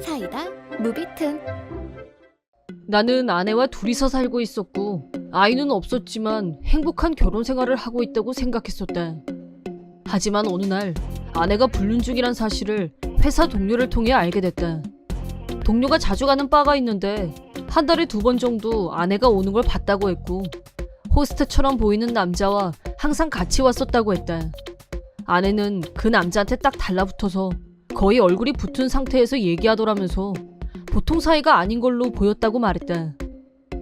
사이다 무비튼. 나는 아내와 둘이서 살고 있었고 아이는 없었지만 행복한 결혼 생활을 하고 있다고 생각했었다. 하지만 어느 날 아내가 불륜 중이란 사실을 회사 동료를 통해 알게 됐다. 동료가 자주 가는 바가 있는데 한 달에 2번 정도 아내가 오는 걸 봤다고 했고 호스트처럼 보이는 남자와 항상 같이 왔었다고 했다. 아내는 그 남자한테 딱 달라붙어서 거의 얼굴이 붙은 상태에서 얘기하더라면서 보통 사이가 아닌 걸로 보였다고 말했다.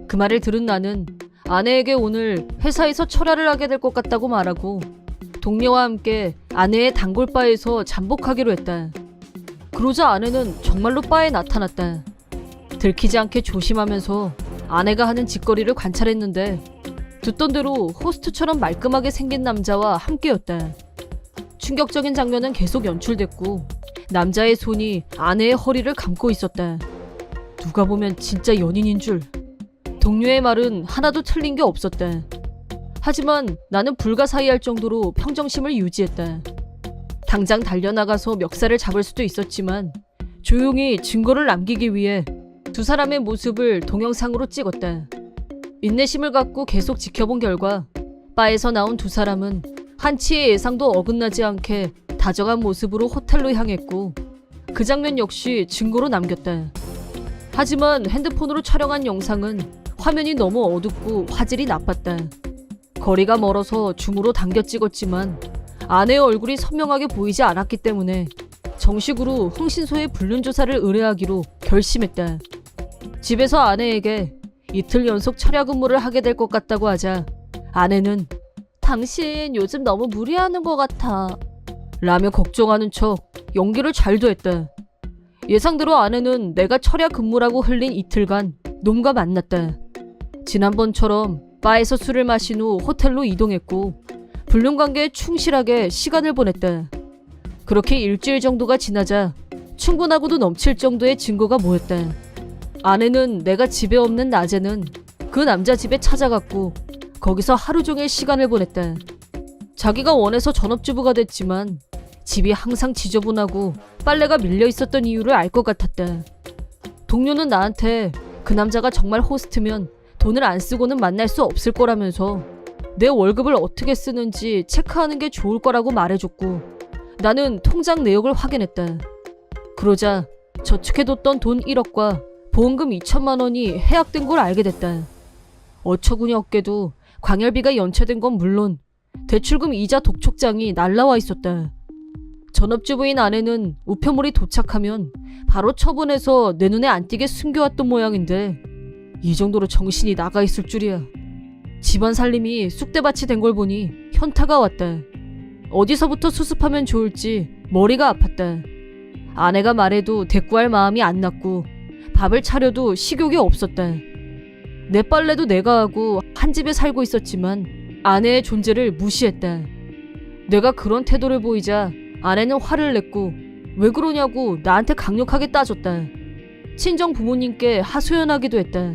그 말을 들은 나는 아내에게 오늘 회사에서 철야를 하게 될 것 같다고 말하고 동료와 함께 아내의 단골바에서 잠복하기로 했다. 그러자 아내는 정말로 바에 나타났다. 들키지 않게 조심하면서 아내가 하는 짓거리를 관찰했는데 듣던 대로 호스트처럼 말끔하게 생긴 남자와 함께였다. 충격적인 장면은 계속 연출됐고 남자의 손이 아내의 허리를 감고 있었다. 누가 보면 진짜 연인인 줄. 동료의 말은 하나도 틀린 게 없었다. 하지만 나는 불가사의할 정도로 평정심을 유지했다. 당장 달려나가서 멱살을 잡을 수도 있었지만 조용히 증거를 남기기 위해 두 사람의 모습을 동영상으로 찍었다. 인내심을 갖고 계속 지켜본 결과 바에서 나온 두 사람은 한치의 예상도 어긋나지 않게 다정한 모습으로 호텔로 향했고 그 장면 역시 증거로 남겼다. 하지만 핸드폰으로 촬영한 영상은 화면이 너무 어둡고 화질이 나빴다. 거리가 멀어서 줌으로 당겨 찍었지만 아내의 얼굴이 선명하게 보이지 않았기 때문에 정식으로 흥신소에 불륜 조사를 의뢰하기로 결심했다. 집에서 아내에게 이틀 연속 철야 근무를 하게 될 것 같다고 하자 아내는 당신 요즘 너무 무리하는 것 같아 라며 걱정하는 척 연기를 잘도 했다. 예상대로 아내는 내가 철야 근무라고 흘린 이틀간 놈과 만났다. 지난번처럼 바에서 술을 마신 후 호텔로 이동했고 불륜 관계에 충실하게 시간을 보냈다. 그렇게 일주일 정도가 지나자 충분하고도 넘칠 정도의 증거가 모였다. 아내는 내가 집에 없는 낮에는 그 남자 집에 찾아갔고 거기서 하루 종일 시간을 보냈다. 자기가 원해서 전업주부가 됐지만 집이 항상 지저분하고 빨래가 밀려 있었던 이유를 알 것 같았다. 동료는 나한테 그 남자가 정말 호스트면 돈을 안 쓰고는 만날 수 없을 거라면서 내 월급을 어떻게 쓰는지 체크하는 게 좋을 거라고 말해줬고 나는 통장 내역을 확인했다. 그러자 저축해뒀던 돈 1억과 보험금 2천만 원이 해약된 걸 알게 됐다. 어처구니 없게도 광열비가 연체된 건 물론 대출금 이자 독촉장이 날라와 있었다. 전업주부인 아내는 우편물이 도착하면 바로 처분해서 내 눈에 안 띄게 숨겨왔던 모양인데 이 정도로 정신이 나가 있을 줄이야. 집안 살림이 쑥대밭이 된 걸 보니 현타가 왔다. 어디서부터 수습하면 좋을지 머리가 아팠다. 아내가 말해도 대꾸할 마음이 안 났고 밥을 차려도 식욕이 없었다. 내 빨래도 내가 하고 한 집에 살고 있었지만 아내의 존재를 무시했다. 내가 그런 태도를 보이자 아내는 화를 냈고 왜 그러냐고 나한테 강력하게 따졌다. 친정 부모님께 하소연하기도 했다.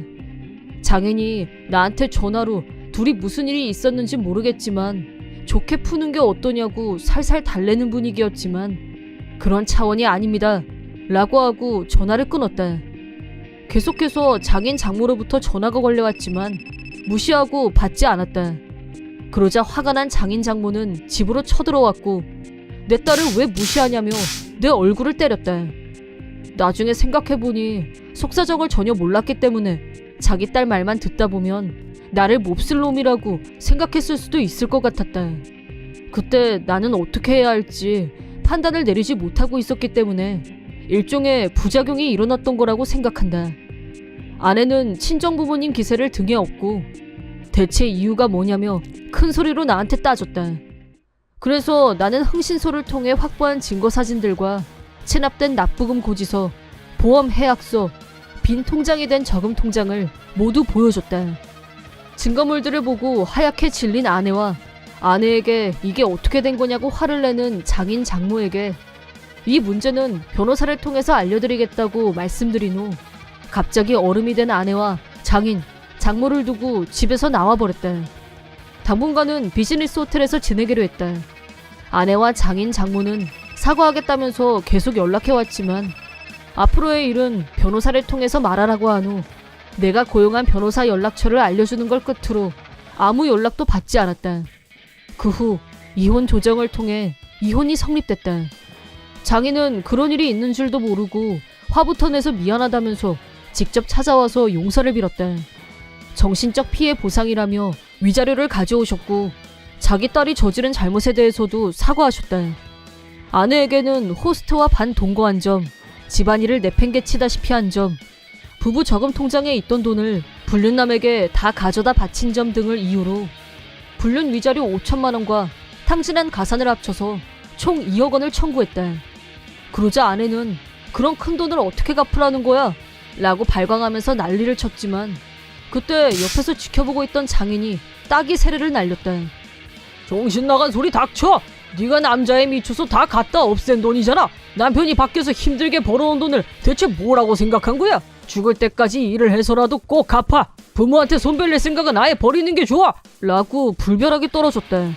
장인이 나한테 전화로 둘이 무슨 일이 있었는지 모르겠지만 좋게 푸는 게 어떠냐고 살살 달래는 분위기였지만 그런 차원이 아닙니다 라고 하고 전화를 끊었다. 계속해서 장인 장모로부터 전화가 걸려왔지만 무시하고 받지 않았다. 그러자 화가 난 장인 장모는 집으로 쳐들어왔고 내 딸을 왜 무시하냐며 내 얼굴을 때렸다. 나중에 생각해보니 속사정을 전혀 몰랐기 때문에 자기 딸 말만 듣다 보면 나를 몹쓸 놈이라고 생각했을 수도 있을 것 같았다. 그때 나는 어떻게 해야 할지 판단을 내리지 못하고 있었기 때문에 일종의 부작용이 일어났던 거라고 생각한다. 아내는 친정부모님 기세를 등에 업고 대체 이유가 뭐냐며 큰 소리로 나한테 따졌다. 그래서 나는 흥신소를 통해 확보한 증거 사진들과 체납된 납부금 고지서, 보험 해약서, 빈 통장이 된 저금 통장을 모두 보여줬다. 증거물들을 보고 하얗게 질린 아내와 아내에게 이게 어떻게 된 거냐고 화를 내는 장인 장모에게 이 문제는 변호사를 통해서 알려드리겠다고 말씀드린 후 갑자기 얼음이 된 아내와 장인, 장모를 두고 집에서 나와버렸다. 당분간은 비즈니스 호텔에서 지내기로 했다. 아내와 장인, 장모는 사과하겠다면서 계속 연락해왔지만 앞으로의 일은 변호사를 통해서 말하라고 한 후 내가 고용한 변호사 연락처를 알려주는 걸 끝으로 아무 연락도 받지 않았다. 그 후 이혼 조정을 통해 이혼이 성립됐다. 장인은 그런 일이 있는 줄도 모르고 화부터 내서 미안하다면서 직접 찾아와서 용서를 빌었다. 정신적 피해 보상이라며 위자료를 가져오셨고 자기 딸이 저지른 잘못에 대해서도 사과하셨다. 아내에게는 호스트와 반동거한 점, 집안일을 내팽개치다시피 한 점, 부부 저금 통장에 있던 돈을 불륜남에게 다 가져다 바친 점 등을 이유로 불륜 위자료 5천만 원과 탕진한 가산을 합쳐서 총 2억 원을 청구했다. 그러자 아내는 그런 큰 돈을 어떻게 갚으라는 거야? 라고 발광하면서 난리를 쳤지만 그때 옆에서 지켜보고 있던 장인이 따기 세례를 날렸다. 정신 나간 소리 닥쳐! 네가 남자에 미쳐서 다 갖다 없앤 돈이잖아. 남편이 밖에서 힘들게 벌어온 돈을 대체 뭐라고 생각한 거야? 죽을 때까지 일을 해서라도 꼭 갚아. 부모한테 손 빌릴 생각은 아예 버리는 게 좋아. 라고 불벼락이 떨어졌다.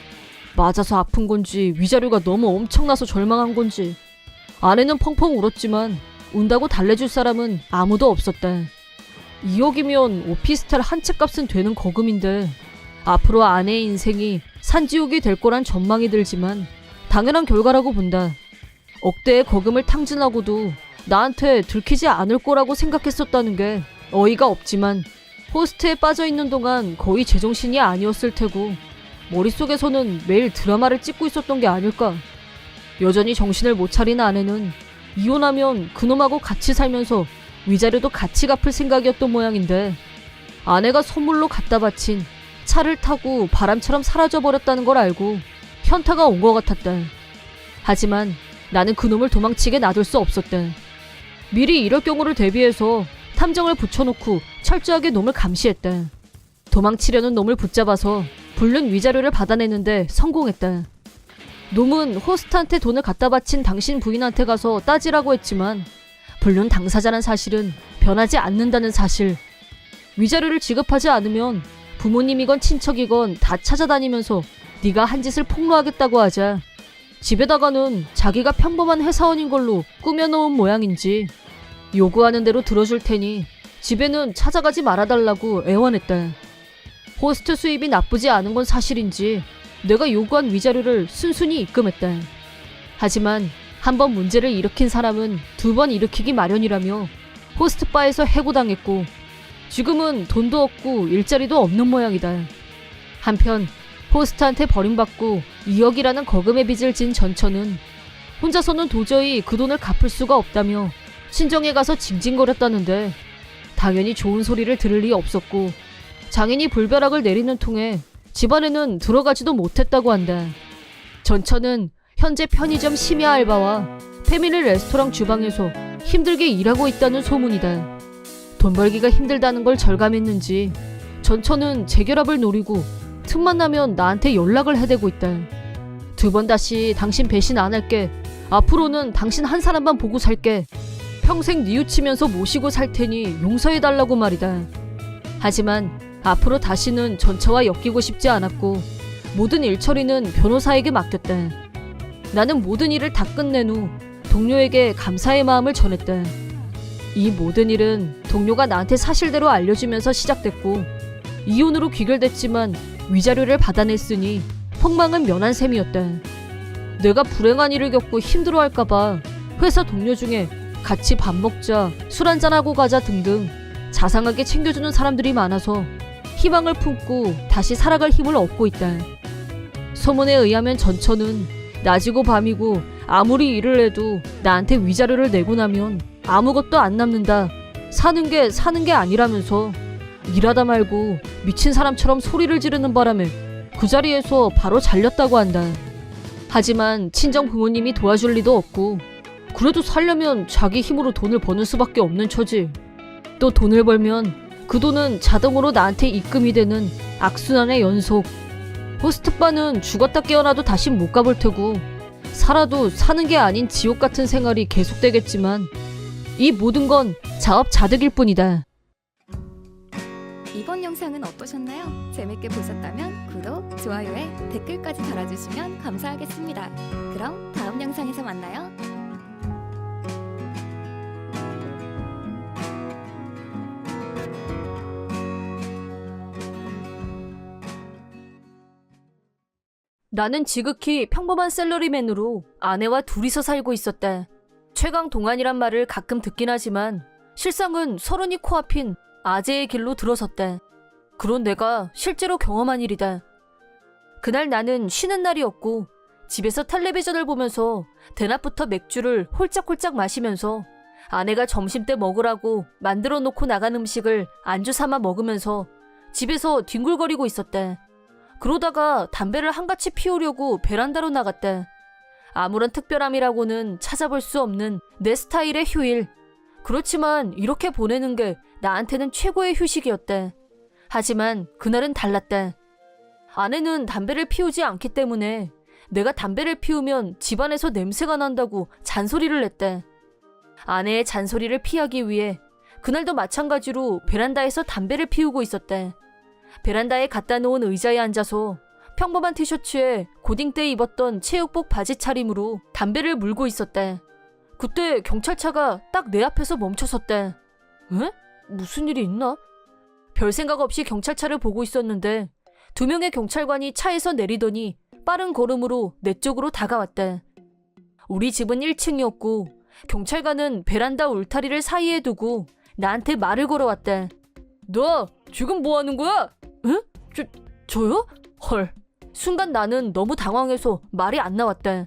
맞아서 아픈 건지 위자료가 너무 엄청나서 절망한 건지 아내는 펑펑 울었지만 운다고 달래줄 사람은 아무도 없었다. 2억이면 오피스텔 한 채 값은 되는 거금인데 앞으로 아내의 인생이 산지옥이 될 거란 전망이 들지만 당연한 결과라고 본다. 억대의 거금을 탕진하고도 나한테 들키지 않을 거라고 생각했었다는 게 어이가 없지만 호스트에 빠져있는 동안 거의 제정신이 아니었을 테고 머릿속에서는 매일 드라마를 찍고 있었던 게 아닐까. 여전히 정신을 못 차린 아내는 이혼하면 그놈하고 같이 살면서 위자료도 같이 갚을 생각이었던 모양인데 아내가 선물로 갖다 바친 차를 타고 바람처럼 사라져버렸다는 걸 알고 현타가 온 것 같았다. 하지만 나는 그놈을 도망치게 놔둘 수 없었다. 미리 이럴 경우를 대비해서 탐정을 붙여놓고 철저하게 놈을 감시했다. 도망치려는 놈을 붙잡아서 불륜 위자료를 받아내는데 성공했다. 놈은 호스트한테 돈을 갖다 바친 당신 부인한테 가서 따지라고 했지만 불륜 당사자란 사실은 변하지 않는다는 사실. 위자료를 지급하지 않으면 부모님이건 친척이건 다 찾아다니면서 네가 한 짓을 폭로하겠다고 하자 집에다가는 자기가 평범한 회사원인 걸로 꾸며놓은 모양인지 요구하는 대로 들어줄 테니 집에는 찾아가지 말아달라고 애원했다. 호스트 수입이 나쁘지 않은 건 사실인지 내가 요구한 위자료를 순순히 입금했다. 하지만 한 번 문제를 일으킨 사람은 두 번 일으키기 마련이라며 호스트바에서 해고당했고 지금은 돈도 없고 일자리도 없는 모양이다. 한편 호스트한테 버림받고 2억이라는 거금의 빚을 진 전처는 혼자서는 도저히 그 돈을 갚을 수가 없다며 친정에 가서 징징거렸다는데 당연히 좋은 소리를 들을 리 없었고 장인이 불벼락을 내리는 통에 집안에는 들어가지도 못했다고 한다. 전처는 현재 편의점 심야 알바와 패밀리 레스토랑 주방에서 힘들게 일하고 있다는 소문이다. 돈 벌기가 힘들다는 걸 절감했는지 전처는 재결합을 노리고 틈만 나면 나한테 연락을 해대고 있다. 두 번 다시 당신 배신 안 할게. 앞으로는 당신 한 사람만 보고 살게. 평생 뉘우치면서 모시고 살 테니 용서해달라고 말이다. 하지만 앞으로 다시는 전처와 엮이고 싶지 않았고 모든 일처리는 변호사에게 맡겼다. 나는 모든 일을 다 끝낸 후 동료에게 감사의 마음을 전했다. 이 모든 일은 동료가 나한테 사실대로 알려주면서 시작됐고 이혼으로 귀결됐지만 위자료를 받아냈으니 폭망은 면한 셈이었다. 내가 불행한 일을 겪고 힘들어할까봐 회사 동료 중에 같이 밥 먹자, 술 한잔하고 가자 등등 자상하게 챙겨주는 사람들이 많아서 희망을 품고 다시 살아갈 힘을 얻고 있다. 소문에 의하면 전처는 낮이고 밤이고 아무리 일을 해도 나한테 위자료를 내고 나면 아무것도 안 남는다. 사는 게 아니라면서 일하다 말고 미친 사람처럼 소리를 지르는 바람에 그 자리에서 바로 잘렸다고 한다. 하지만 친정 부모님이 도와줄 리도 없고 그래도 살려면 자기 힘으로 돈을 버는 수밖에 없는 처지. 또 돈을 벌면 그 돈은 자동으로 나한테 입금이 되는 악순환의 연속. 호스트바는 죽었다 깨어나도 다시 못 가볼 테고 살아도 사는 게 아닌 지옥 같은 생활이 계속되겠지만 이 모든 건 자업자득일 뿐이다. 이번 영상은 어떠셨나요? 재밌게 보셨다면 구독, 좋아요에 댓글까지 달아주시면 감사하겠습니다. 그럼 다음 영상에서 만나요. 나는 지극히 평범한 샐러리맨으로 아내와 둘이서 살고 있었다. 최강 동안이란 말을 가끔 듣긴 하지만 실상은 서른이 코앞인 아재의 길로 들어섰다. 그런 내가 실제로 경험한 일이다. 그날 나는 쉬는 날이었고 집에서 텔레비전을 보면서 대낮부터 맥주를 홀짝홀짝 마시면서 아내가 점심때 먹으라고 만들어 놓고 나간 음식을 안주 삼아 먹으면서 집에서 뒹굴거리고 있었다. 그러다가 담배를 한가치 피우려고 베란다로 나갔다. 아무런 특별함이라고는 찾아볼 수 없는 내 스타일의 휴일. 그렇지만 이렇게 보내는 게 나한테는 최고의 휴식이었다. 하지만 그날은 달랐다. 아내는 담배를 피우지 않기 때문에 내가 담배를 피우면 집안에서 냄새가 난다고 잔소리를 냈다. 아내의 잔소리를 피하기 위해 그날도 마찬가지로 베란다에서 담배를 피우고 있었다. 베란다에 갖다 놓은 의자에 앉아서 평범한 티셔츠에 고딩 때 입었던 체육복 바지 차림으로 담배를 물고 있었다. 그때 경찰차가 딱 내 앞에서 멈춰섰다. 에? 무슨 일이 있나? 별 생각 없이 경찰차를 보고 있었는데 2명의 경찰관이 차에서 내리더니 빠른 걸음으로 내 쪽으로 다가왔다. 우리 집은 1층이었고 경찰관은 베란다 울타리를 사이에 두고 나한테 말을 걸어왔다. 너 지금 뭐 하는 거야? 에? 저요? 헐. 순간 나는 너무 당황해서 말이 안 나왔다.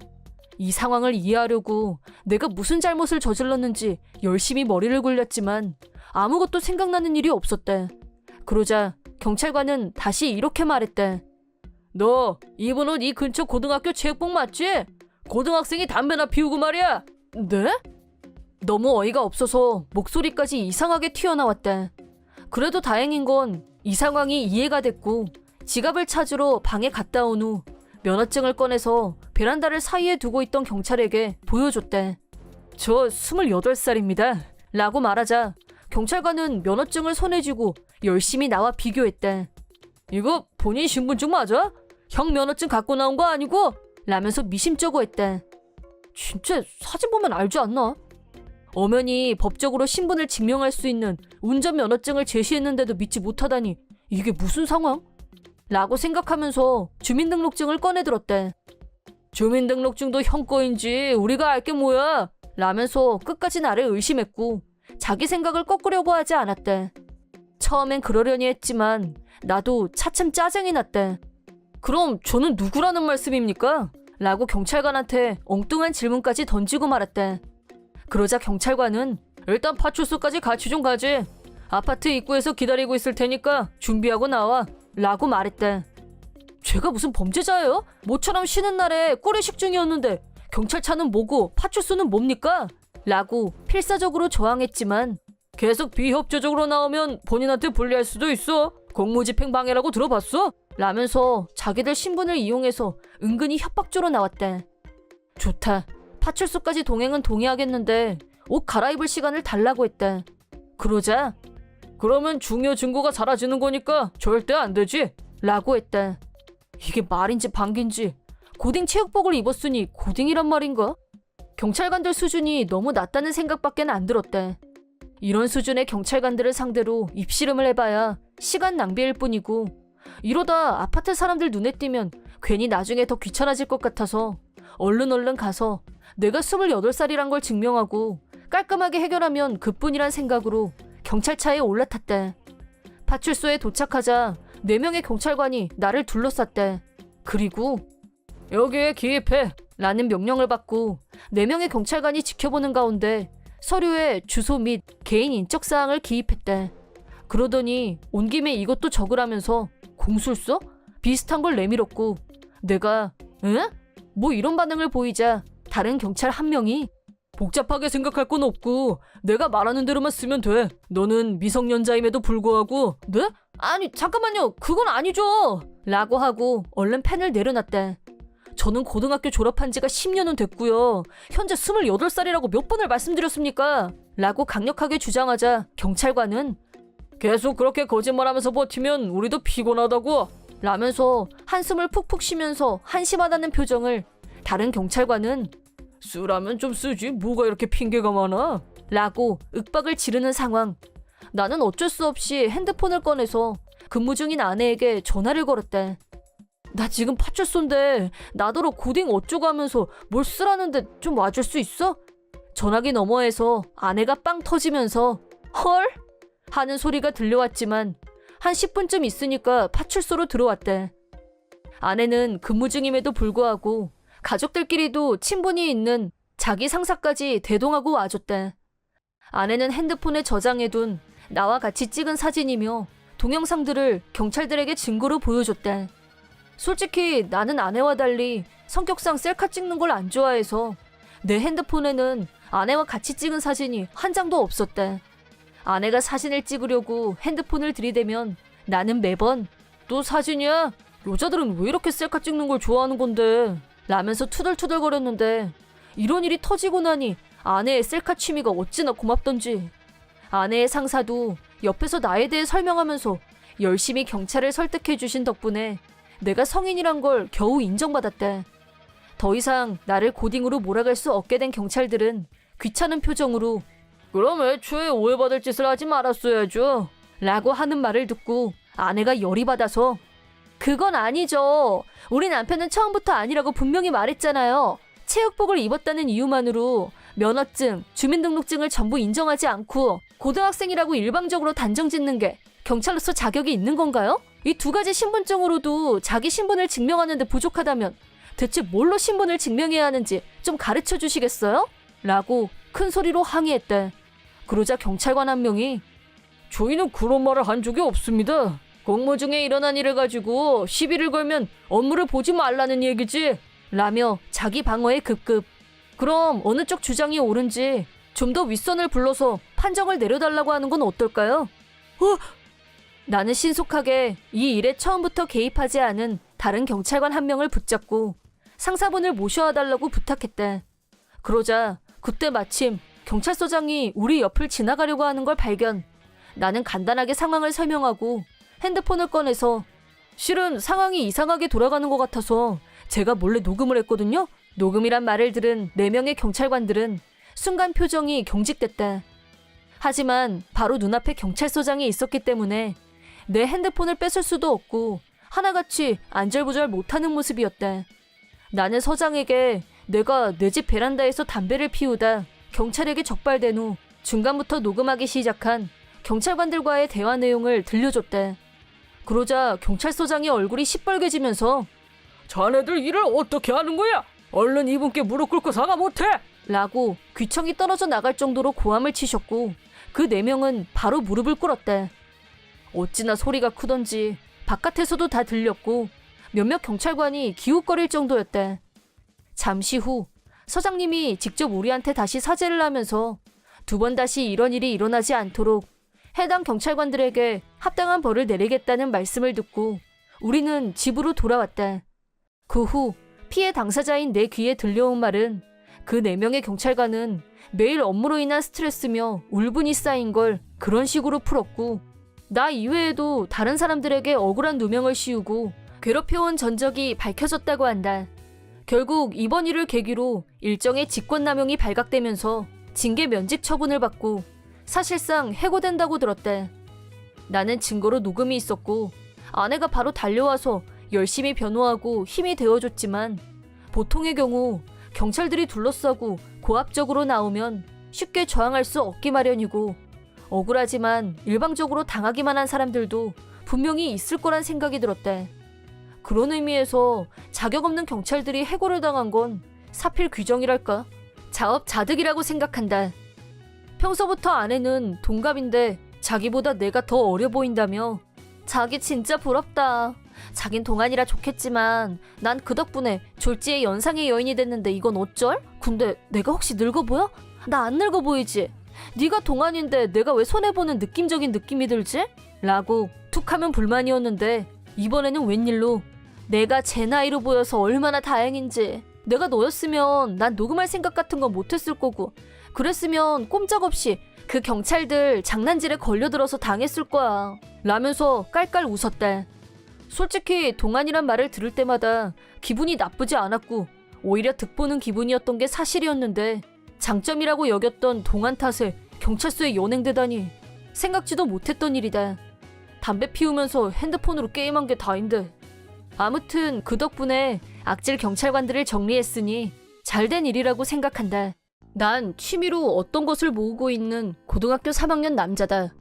이 상황을 이해하려고 내가 무슨 잘못을 저질렀는지 열심히 머리를 굴렸지만 아무것도 생각나는 일이 없었다. 그러자 경찰관은 다시 이렇게 말했다. 너 입은 옷 이 근처 고등학교 체육복 맞지? 고등학생이 담배나 피우고 말이야. 네? 너무 어이가 없어서 목소리까지 이상하게 튀어나왔다. 그래도 다행인 건 이 상황이 이해가 됐고 지갑을 찾으러 방에 갔다 온 후 면허증을 꺼내서 베란다를 사이에 두고 있던 경찰에게 보여줬대. 저 28살입니다. 라고 말하자 경찰관은 면허증을 손에 쥐고 열심히 나와 비교했대. 이거 본인 신분증 맞아? 형 면허증 갖고 나온 거 아니고? 라면서 미심쩍어 했대. 진짜 사진 보면 알지 않나? 엄연히 법적으로 신분을 증명할 수 있는 운전면허증을 제시했는데도 믿지 못하다니 이게 무슨 상황? 라고 생각하면서 주민등록증을 꺼내들었대. 주민등록증도 형 거인지 우리가 알게 뭐야? 라면서 끝까지 나를 의심했고 자기 생각을 꺾으려고 하지 않았대. 처음엔 그러려니 했지만 나도 차츰 짜증이 났대. 그럼 저는 누구라는 말씀입니까? 라고 경찰관한테 엉뚱한 질문까지 던지고 말았대. 그러자 경찰관은 일단 파출소까지 같이 좀 가지. 아파트 입구에서 기다리고 있을 테니까 준비하고 나와. 라고 말했대. 제가 무슨 범죄자예요? 모처럼 쉬는 날에 꼬리식 중이었는데 경찰차는 뭐고 파출소는 뭡니까? 라고 필사적으로 저항했지만 계속 비협조적으로 나오면 본인한테 불리할 수도 있어. 공무집행 방해라고 들어봤어? 라면서 자기들 신분을 이용해서 은근히 협박조로 나왔대. 좋다. 파출소까지 동행은 동의하겠는데 옷 갈아입을 시간을 달라고 했대. 그러자 그러면 중요 증거가 사라지는 거니까 절대 안 되지? 라고 했대. 이게 말인지 방귀인지 고딩 체육복을 입었으니 고딩이란 말인가? 경찰관들 수준이 너무 낮다는 생각밖에 안 들었대. 이런 수준의 경찰관들을 상대로 입씨름을 해봐야 시간 낭비일 뿐이고 이러다 아파트 사람들 눈에 띄면 괜히 나중에 더 귀찮아질 것 같아서 얼른 가서 내가 28살이란 걸 증명하고 깔끔하게 해결하면 그뿐이란 생각으로 경찰차에 올라탔대. 파출소에 도착하자 4명의 경찰관이 나를 둘러쌌대. 그리고 여기에 기입해 라는 명령을 받고 4명의 경찰관이 지켜보는 가운데 서류에 주소 및 개인 인적사항을 기입했대. 그러더니 온 김에 이것도 적으라면서 공술서? 비슷한 걸 내밀었고 내가 에? 뭐 이런 반응을 보이자 다른 경찰 한 명이 복잡하게 생각할 건 없고 내가 말하는 대로만 쓰면 돼. 너는 미성년자임에도 불구하고 네? 아니 잠깐만요. 그건 아니죠. 라고 하고 얼른 펜을 내려놨대. 저는 고등학교 졸업한 지가 10년은 됐고요. 현재 28살이라고 몇 번을 말씀드렸습니까? 라고 강력하게 주장하자 경찰관은 계속 그렇게 거짓말하면서 버티면 우리도 피곤하다고 라면서 한숨을 푹푹 쉬면서 한심하다는 표정을 다른 경찰관은 쓰라면 좀 쓰지 뭐가 이렇게 핑계가 많아? 라고 윽박을 지르는 상황. 나는 어쩔 수 없이 핸드폰을 꺼내서 근무 중인 아내에게 전화를 걸었대. 나 지금 파출소인데 나더러 고딩 어쩌고 하면서 뭘 쓰라는데 좀 와줄 수 있어? 전화기 너머에서 아내가 빵 터지면서 헐? 하는 소리가 들려왔지만 한 10분쯤 있으니까 파출소로 들어왔대. 아내는 근무 중임에도 불구하고 가족들끼리도 친분이 있는 자기 상사까지 대동하고 와줬대. 아내는 핸드폰에 저장해둔 나와 같이 찍은 사진이며 동영상들을 경찰들에게 증거로 보여줬대. 솔직히 나는 아내와 달리 성격상 셀카 찍는 걸 안 좋아해서 내 핸드폰에는 아내와 같이 찍은 사진이 한 장도 없었대. 아내가 사진을 찍으려고 핸드폰을 들이대면 나는 매번 또 사진이야? 여자들은 왜 이렇게 셀카 찍는 걸 좋아하는 건데? 라면서 투덜투덜거렸는데 이런 일이 터지고 나니 아내의 셀카 취미가 어찌나 고맙던지. 아내의 상사도 옆에서 나에 대해 설명하면서 열심히 경찰을 설득해주신 덕분에 내가 성인이란 걸 겨우 인정받았대. 더 이상 나를 고딩으로 몰아갈 수 없게 된 경찰들은 귀찮은 표정으로 그럼 애초에 오해받을 짓을 하지 말았어야죠 라고 하는 말을 듣고 아내가 열이 받아서 그건 아니죠. 우리 남편은 처음부터 아니라고 분명히 말했잖아요. 체육복을 입었다는 이유만으로 면허증, 주민등록증을 전부 인정하지 않고 고등학생이라고 일방적으로 단정짓는 게 경찰로서 자격이 있는 건가요? 이 두 가지 신분증으로도 자기 신분을 증명하는 데 부족하다면 대체 뭘로 신분을 증명해야 하는지 좀 가르쳐 주시겠어요? 라고 큰 소리로 항의했대. 그러자 경찰관 한 명이 저희는 그런 말을 한 적이 없습니다. 공무 중에 일어난 일을 가지고 시비를 걸면 업무를 보지 말라는 얘기지 라며 자기 방어에 급급. 그럼 어느 쪽 주장이 옳은지 좀 더 윗선을 불러서 판정을 내려달라고 하는 건 어떨까요? 나는 신속하게 이 일에 처음부터 개입하지 않은 다른 경찰관 한 명을 붙잡고 상사분을 모셔와달라고 부탁했대. 그러자 그때 마침 경찰서장이 우리 옆을 지나가려고 하는 걸 발견. 나는 간단하게 상황을 설명하고 핸드폰을 꺼내서 실은 상황이 이상하게 돌아가는 것 같아서 제가 몰래 녹음을 했거든요. 녹음이란 말을 들은 4명의 경찰관들은 순간 표정이 경직됐다. 하지만 바로 눈앞에 경찰서장이 있었기 때문에 내 핸드폰을 뺏을 수도 없고 하나같이 안절부절 못하는 모습이었다. 나는 서장에게 내가 내 집 베란다에서 담배를 피우다 경찰에게 적발된 후 중간부터 녹음하기 시작한 경찰관들과의 대화 내용을 들려줬대. 그러자 경찰서장의 얼굴이 시뻘개지면서 자네들 일을 어떻게 하는 거야? 얼른 이분께 무릎 꿇고 사과 못해! 라고 귀청이 떨어져 나갈 정도로 고함을 치셨고 그 4명은 바로 무릎을 꿇었대. 어찌나 소리가 크던지 바깥에서도 다 들렸고 몇몇 경찰관이 기웃거릴 정도였대. 잠시 후 서장님이 직접 우리한테 다시 사죄를 하면서 2번 다시 이런 일이 일어나지 않도록 해당 경찰관들에게 합당한 벌을 내리겠다는 말씀을 듣고 우리는 집으로 돌아왔다. 그 후 피해 당사자인 내 귀에 들려온 말은 그 4명의 경찰관은 매일 업무로 인한 스트레스며 울분이 쌓인 걸 그런 식으로 풀었고 나 이외에도 다른 사람들에게 억울한 누명을 씌우고 괴롭혀온 전적이 밝혀졌다고 한다. 결국 이번 일을 계기로 일정의 직권남용이 발각되면서 징계 면직 처분을 받고 사실상 해고된다고 들었대. 나는 증거로 녹음이 있었고 아내가 바로 달려와서 열심히 변호하고 힘이 되어줬지만 보통의 경우 경찰들이 둘러싸고 고압적으로 나오면 쉽게 저항할 수 없기 마련이고 억울하지만 일방적으로 당하기만 한 사람들도 분명히 있을 거란 생각이 들었대. 그런 의미에서 자격 없는 경찰들이 해고를 당한 건 사필 규정이랄까? 자업자득이라고 생각한다. 평소부터 아내는 동갑인데 자기보다 내가 더 어려 보인다며 자기 진짜 부럽다. 자긴 동안이라 좋겠지만 난 그 덕분에 졸지에 연상의 여인이 됐는데 이건 어쩔? 근데 내가 혹시 늙어 보여? 나 안 늙어 보이지? 네가 동안인데 내가 왜 손해보는 느낌적인 느낌이 들지? 라고 툭하면 불만이었는데 이번에는 웬일로 내가 제 나이로 보여서 얼마나 다행인지. 내가 너였으면 난 녹음할 생각 같은 거 못했을 거고 그랬으면 꼼짝없이 그 경찰들 장난질에 걸려들어서 당했을 거야 라면서 깔깔 웃었대. 솔직히 동안이란 말을 들을 때마다 기분이 나쁘지 않았고 오히려 득보는 기분이었던 게 사실이었는데 장점이라고 여겼던 동안 탓에 경찰서에 연행되다니 생각지도 못했던 일이다. 담배 피우면서 핸드폰으로 게임한 게 다인데. 아무튼 그 덕분에 악질 경찰관들을 정리했으니 잘된 일이라고 생각한다. 난 취미로 어떤 것을 모으고 있는 고등학교 3학년 남자다.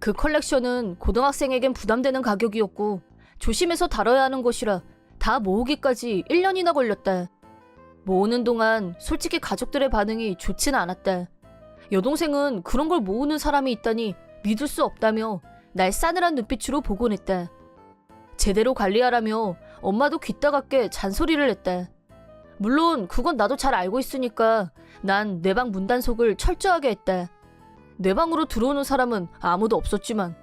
그 컬렉션은 고등학생에겐 부담되는 가격이었고 조심해서 다뤄야 하는 것이라 다 모으기까지 1년이나 걸렸다. 모으는 동안 솔직히 가족들의 반응이 좋지는 않았다. 여동생은 그런 걸 모으는 사람이 있다니 믿을 수 없다며 날 싸늘한 눈빛으로 보곤 했다. 제대로 관리하라며 엄마도 귀따갑게 잔소리를 했다. 물론 그건 나도 잘 알고 있으니까 난 내 방 문단속을 철저하게 했다. 내 방으로 들어오는 사람은 아무도 없었지만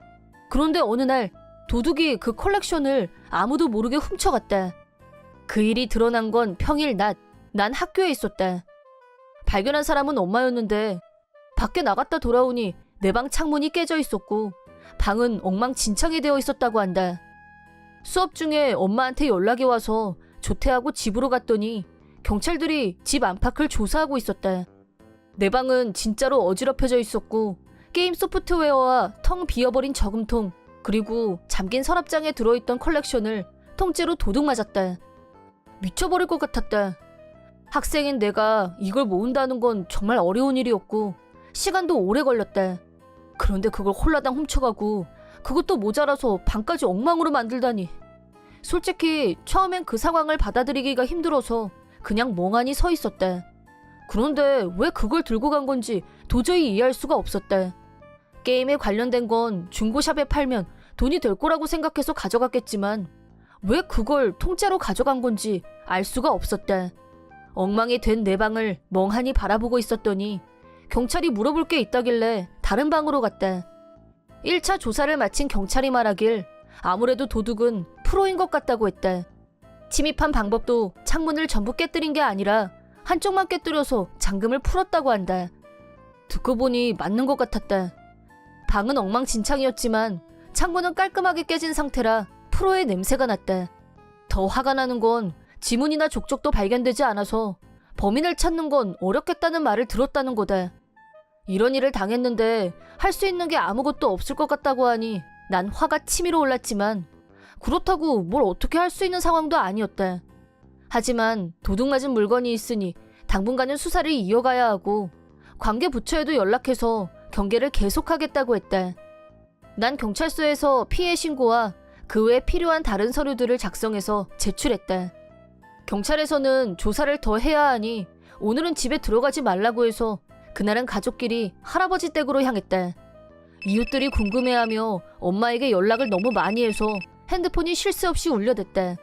그런데 어느 날 도둑이 그 컬렉션을 아무도 모르게 훔쳐갔다. 그 일이 드러난 건 평일 낮. 난 학교에 있었다. 발견한 사람은 엄마였는데 밖에 나갔다 돌아오니 내 방 창문이 깨져 있었고 방은 엉망진창이 되어 있었다고 한다. 수업 중에 엄마한테 연락이 와서 조퇴하고 집으로 갔더니 경찰들이 집 안팎을 조사하고 있었다. 내 방은 진짜로 어지럽혀져 있었고 게임 소프트웨어와 텅 비어버린 저금통 그리고 잠긴 서랍장에 들어있던 컬렉션을 통째로 도둑 맞았다. 미쳐버릴 것 같았다. 학생인 내가 이걸 모은다는 건 정말 어려운 일이었고 시간도 오래 걸렸다. 그런데 그걸 홀라당 훔쳐가고 그것도 모자라서 방까지 엉망으로 만들다니. 솔직히 처음엔 그 상황을 받아들이기가 힘들어서 그냥 멍하니 서 있었다. 그런데 왜 그걸 들고 간 건지 도저히 이해할 수가 없었다. 게임에 관련된 건 중고샵에 팔면 돈이 될 거라고 생각해서 가져갔겠지만 왜 그걸 통째로 가져간 건지 알 수가 없었다. 엉망이 된 내 방을 멍하니 바라보고 있었더니 경찰이 물어볼 게 있다길래 다른 방으로 갔다. 1차 조사를 마친 경찰이 말하길 아무래도 도둑은 프로인 것 같다고 했다. 침입한 방법도 창문을 전부 깨뜨린 게 아니라 한쪽만 깨뜨려서 잠금을 풀었다고 한다. 듣고 보니 맞는 것 같았다. 방은 엉망진창이었지만 창문은 깔끔하게 깨진 상태라 프로의 냄새가 났다. 더 화가 나는 건 지문이나 족적도 발견되지 않아서 범인을 찾는 건 어렵겠다는 말을 들었다는 거다. 이런 일을 당했는데 할 수 있는 게 아무것도 없을 것 같다고 하니 난 화가 치밀어 올랐지만 그렇다고 뭘 어떻게 할 수 있는 상황도 아니었다. 하지만 도둑 맞은 물건이 있으니 당분간은 수사를 이어가야 하고 관계 부처에도 연락해서 경계를 계속하겠다고 했다. 난 경찰서에서 피해 신고와 그 외에 필요한 다른 서류들을 작성해서 제출했다. 경찰에서는 조사를 더 해야 하니 오늘은 집에 들어가지 말라고 해서 그날은 가족끼리 할아버지 댁으로 향했다. 이웃들이 궁금해하며 엄마에게 연락을 너무 많이 해서 핸드폰이 쉴 새 없이 울려댔다.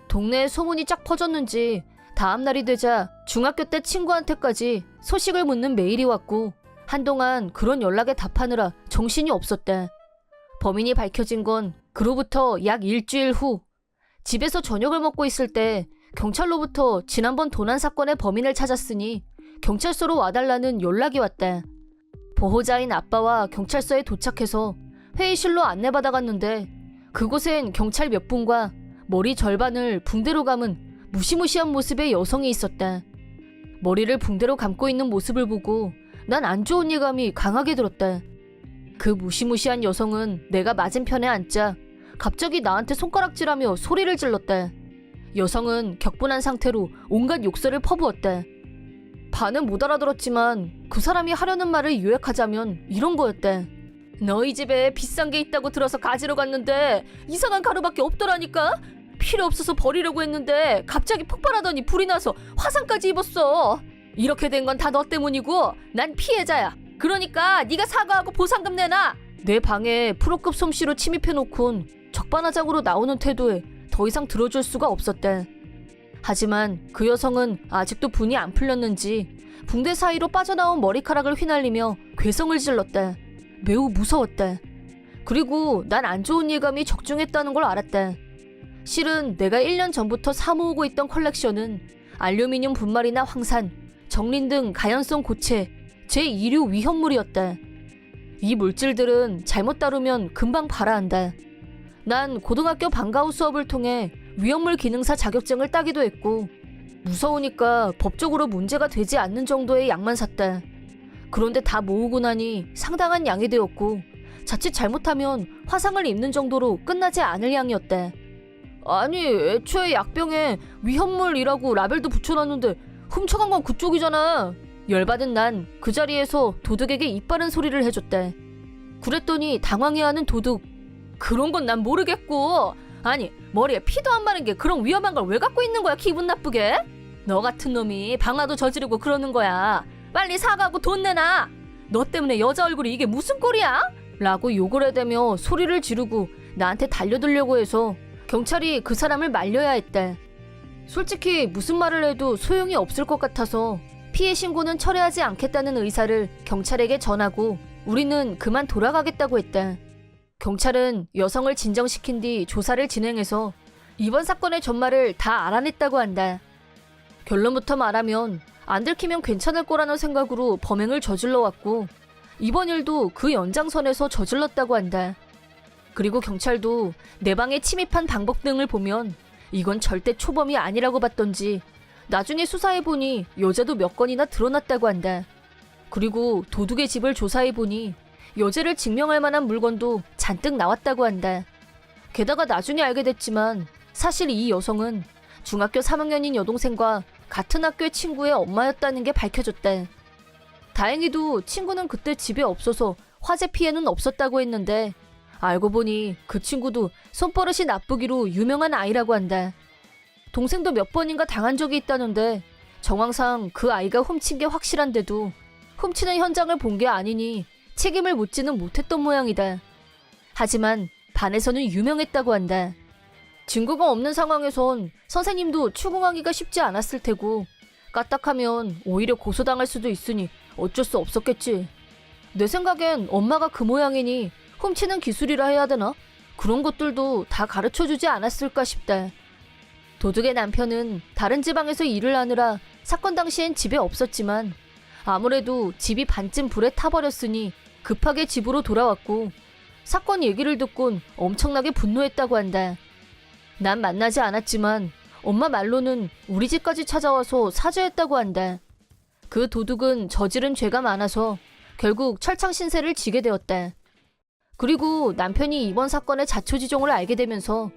동네에 소문이 쫙 퍼졌는지 다음 날이 되자 중학교 때 친구한테까지 소식을 묻는 메일이 왔고 한동안 그런 연락에 답하느라 정신이 없었다. 범인이 밝혀진 건 그로부터 약 일주일 후 집에서 저녁을 먹고 있을 때 경찰로부터 지난번 도난 사건의 범인을 찾았으니 경찰서로 와달라는 연락이 왔다. 보호자인 아빠와 경찰서에 도착해서 회의실로 안내받아갔는데 그곳엔 경찰 몇 분과 머리 절반을 붕대로 감은 무시무시한 모습의 여성이 있었다. 머리를 붕대로 감고 있는 모습을 보고 난 안 좋은 예감이 강하게 들었다. 그 무시무시한 여성은 내가 맞은편에 앉자 갑자기 나한테 손가락질하며 소리를 질렀다. 여성은 격분한 상태로 온갖 욕설을 퍼부었다. 반은 못 알아들었지만 그 사람이 하려는 말을 요약하자면 이런 거였다. 너희 집에 비싼 게 있다고 들어서 가지러 갔는데 이상한 가루밖에 없더라니까? 필요 없어서 버리려고 했는데 갑자기 폭발하더니 불이 나서 화상까지 입었어. 이렇게 된 건 다 너 때문이고 난 피해자야. 그러니까 네가 사과하고 보상금 내놔. 내 방에 프로급 솜씨로 침입해놓곤 적반하장으로 나오는 태도에 더 이상 들어줄 수가 없었다. 하지만 그 여성은 아직도 분이 안 풀렸는지 붕대 사이로 빠져나온 머리카락을 휘날리며 괴성을 질렀다. 매우 무서웠다. 그리고 난 안 좋은 예감이 적중했다는 걸 알았다. 실은 내가 1년 전부터 사모으고 있던 컬렉션은 알루미늄 분말이나 황산, 정린 등 가연성 고체, 제2류 위험물이었다. 이 물질들은 잘못 다루면 금방 발화한다. 난 고등학교 방과후 수업을 통해 위험물 기능사 자격증을 따기도 했고 무서우니까 법적으로 문제가 되지 않는 정도의 양만 샀다. 그런데 다 모으고 나니 상당한 양이 되었고 자칫 잘못하면 화상을 입는 정도로 끝나지 않을 양이었다. 아니, 애초에 약병에 위험물이라고 라벨도 붙여놨는데 훔쳐간 건 그쪽이잖아. 열받은 난 그 자리에서 도둑에게 입바른 소리를 해줬대. 그랬더니 당황해하는 도둑. 그런 건 난 모르겠고. 아니, 머리에 피도 안 마른 게 그런 위험한 걸 왜 갖고 있는 거야, 기분 나쁘게? 너 같은 놈이 방화도 저지르고 그러는 거야. 빨리 사과하고 돈 내놔. 너 때문에 여자 얼굴이 이게 무슨 꼴이야? 라고 욕을 해대며 소리를 지르고 나한테 달려들려고 해서 경찰이 그 사람을 말려야 했대. 솔직히 무슨 말을 해도 소용이 없을 것 같아서 피해 신고는 철회하지 않겠다는 의사를 경찰에게 전하고 우리는 그만 돌아가겠다고 했대. 경찰은 여성을 진정시킨 뒤 조사를 진행해서 이번 사건의 전말을 다 알아냈다고 한다. 결론부터 말하면 안 들키면 괜찮을 거라는 생각으로 범행을 저질러 왔고 이번 일도 그 연장선에서 저질렀다고 한다. 그리고 경찰도 내 방에 침입한 방법 등을 보면 이건 절대 초범이 아니라고 봤던지 나중에 수사해보니 여자도 몇 건이나 드러났다고 한다. 그리고 도둑의 집을 조사해보니 여자를 증명할 만한 물건도 잔뜩 나왔다고 한다. 게다가 나중에 알게 됐지만 사실 이 여성은 중학교 3학년인 여동생과 같은 학교의 친구의 엄마였다는 게 밝혀졌대. 다행히도 친구는 그때 집에 없어서 화재 피해는 없었다고 했는데 알고 보니 그 친구도 손버릇이 나쁘기로 유명한 아이라고 한다. 동생도 몇 번인가 당한 적이 있다는데 정황상 그 아이가 훔친 게 확실한데도 훔치는 현장을 본 게 아니니 책임을 묻지는 못했던 모양이다. 하지만 반에서는 유명했다고 한다. 증거가 없는 상황에선 선생님도 추궁하기가 쉽지 않았을 테고 까딱하면 오히려 고소당할 수도 있으니 어쩔 수 없었겠지. 내 생각엔 엄마가 그 모양이니 훔치는 기술이라 해야 되나? 그런 것들도 다 가르쳐주지 않았을까 싶다. 도둑의 남편은 다른 지방에서 일을 하느라 사건 당시엔 집에 없었지만 아무래도 집이 반쯤 불에 타버렸으니 급하게 집으로 돌아왔고 사건 얘기를 듣곤 엄청나게 분노했다고 한다. 난 만나지 않았지만 엄마 말로는 우리 집까지 찾아와서 사죄했다고 한다. 그 도둑은 저지른 죄가 많아서 결국 철창 신세를 지게 되었다. 그리고 남편이 이번 사건의 자초지종을 알게 되면서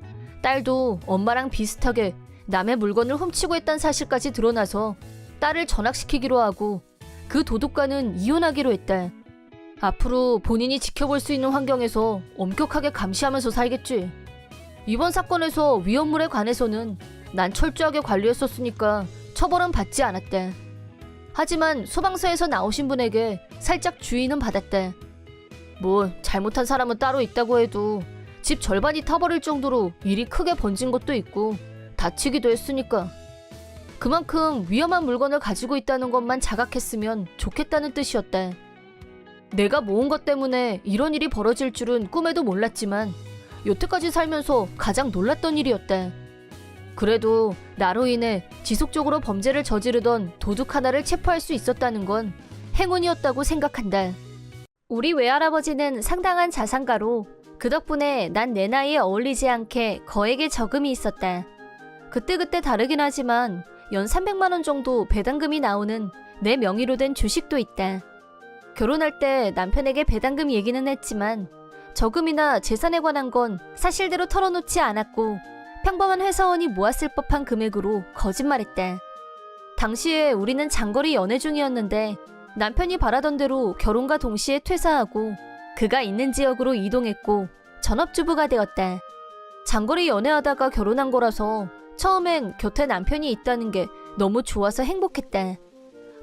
딸도 엄마랑 비슷하게 남의 물건을 훔치고 했다는 사실까지 드러나서 딸을 전학시키기로 하고 그 도둑과는 이혼하기로 했다. 앞으로 본인이 지켜볼 수 있는 환경에서 엄격하게 감시하면서 살겠지. 이번 사건에서 위험물에 관해서는 난 철저하게 관리했었으니까 처벌은 받지 않았대. 하지만 소방서에서 나오신 분에게 살짝 주의는 받았대. 뭐 잘못한 사람은 따로 있다고 해도 집 절반이 타버릴 정도로 일이 크게 번진 것도 있고 다치기도 했으니까 그만큼 위험한 물건을 가지고 있다는 것만 자각했으면 좋겠다는 뜻이었대. 내가 모은 것 때문에 이런 일이 벌어질 줄은 꿈에도 몰랐지만 여태까지 살면서 가장 놀랐던 일이었대. 그래도 나로 인해 지속적으로 범죄를 저지르던 도둑 하나를 체포할 수 있었다는 건 행운이었다고 생각한다. 우리 외할아버지는 상당한 자산가로 그 덕분에 난 내 나이에 어울리지 않게 거액의 저금이 있었다. 그때그때 다르긴 하지만 연 300만 원 정도 배당금이 나오는 내 명의로 된 주식도 있다. 결혼할 때 남편에게 배당금 얘기는 했지만 저금이나 재산에 관한 건 사실대로 털어놓지 않았고 평범한 회사원이 모았을 법한 금액으로 거짓말했다. 당시에 우리는 장거리 연애 중이었는데 남편이 바라던 대로 결혼과 동시에 퇴사하고 그가 있는 지역으로 이동했고 전업주부가 되었다. 장거리 연애하다가 결혼한 거라서 처음엔 곁에 남편이 있다는 게 너무 좋아서 행복했다.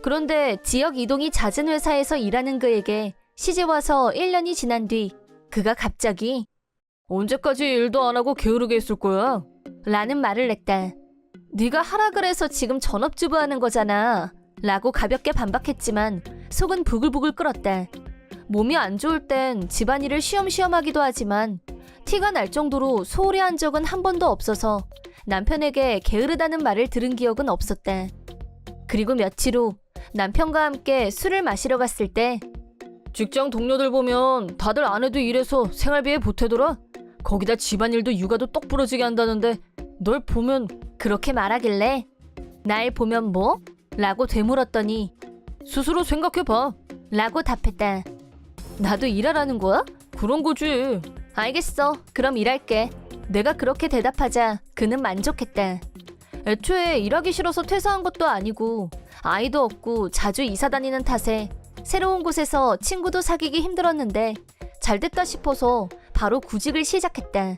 그런데 지역 이동이 잦은 회사에서 일하는 그에게 시집와서 1년이 지난 뒤 그가 갑자기 언제까지 일도 안 하고 게으르게 있을 거야? 라는 말을 냈다. 네가 하라 그래서 지금 전업주부 하는 거잖아. 라고 가볍게 반박했지만 속은 부글부글 끓었다. 몸이 안 좋을 땐 집안일을 쉬엄쉬엄 하기도 하지만 티가 날 정도로 소홀히 한 적은 한 번도 없어서 남편에게 게으르다는 말을 들은 기억은 없었다. 그리고 며칠 후 남편과 함께 술을 마시러 갔을 때 직장 동료들 보면 다들 아내도 일해서 생활비에 보태더라. 거기다 집안일도 육아도 똑 부러지게 한다는데 널 보면 그렇게 말하길래 날 보면 뭐? 라고 되물었더니 스스로 생각해봐 라고 답했다. 나도 일하라는 거야? 그런 거지. 알겠어. 그럼 일할게. 내가 그렇게 대답하자 그는 만족했다. 애초에 일하기 싫어서 퇴사한 것도 아니고 아이도 없고 자주 이사 다니는 탓에 새로운 곳에서 친구도 사귀기 힘들었는데 잘 됐다 싶어서 바로 구직을 시작했다.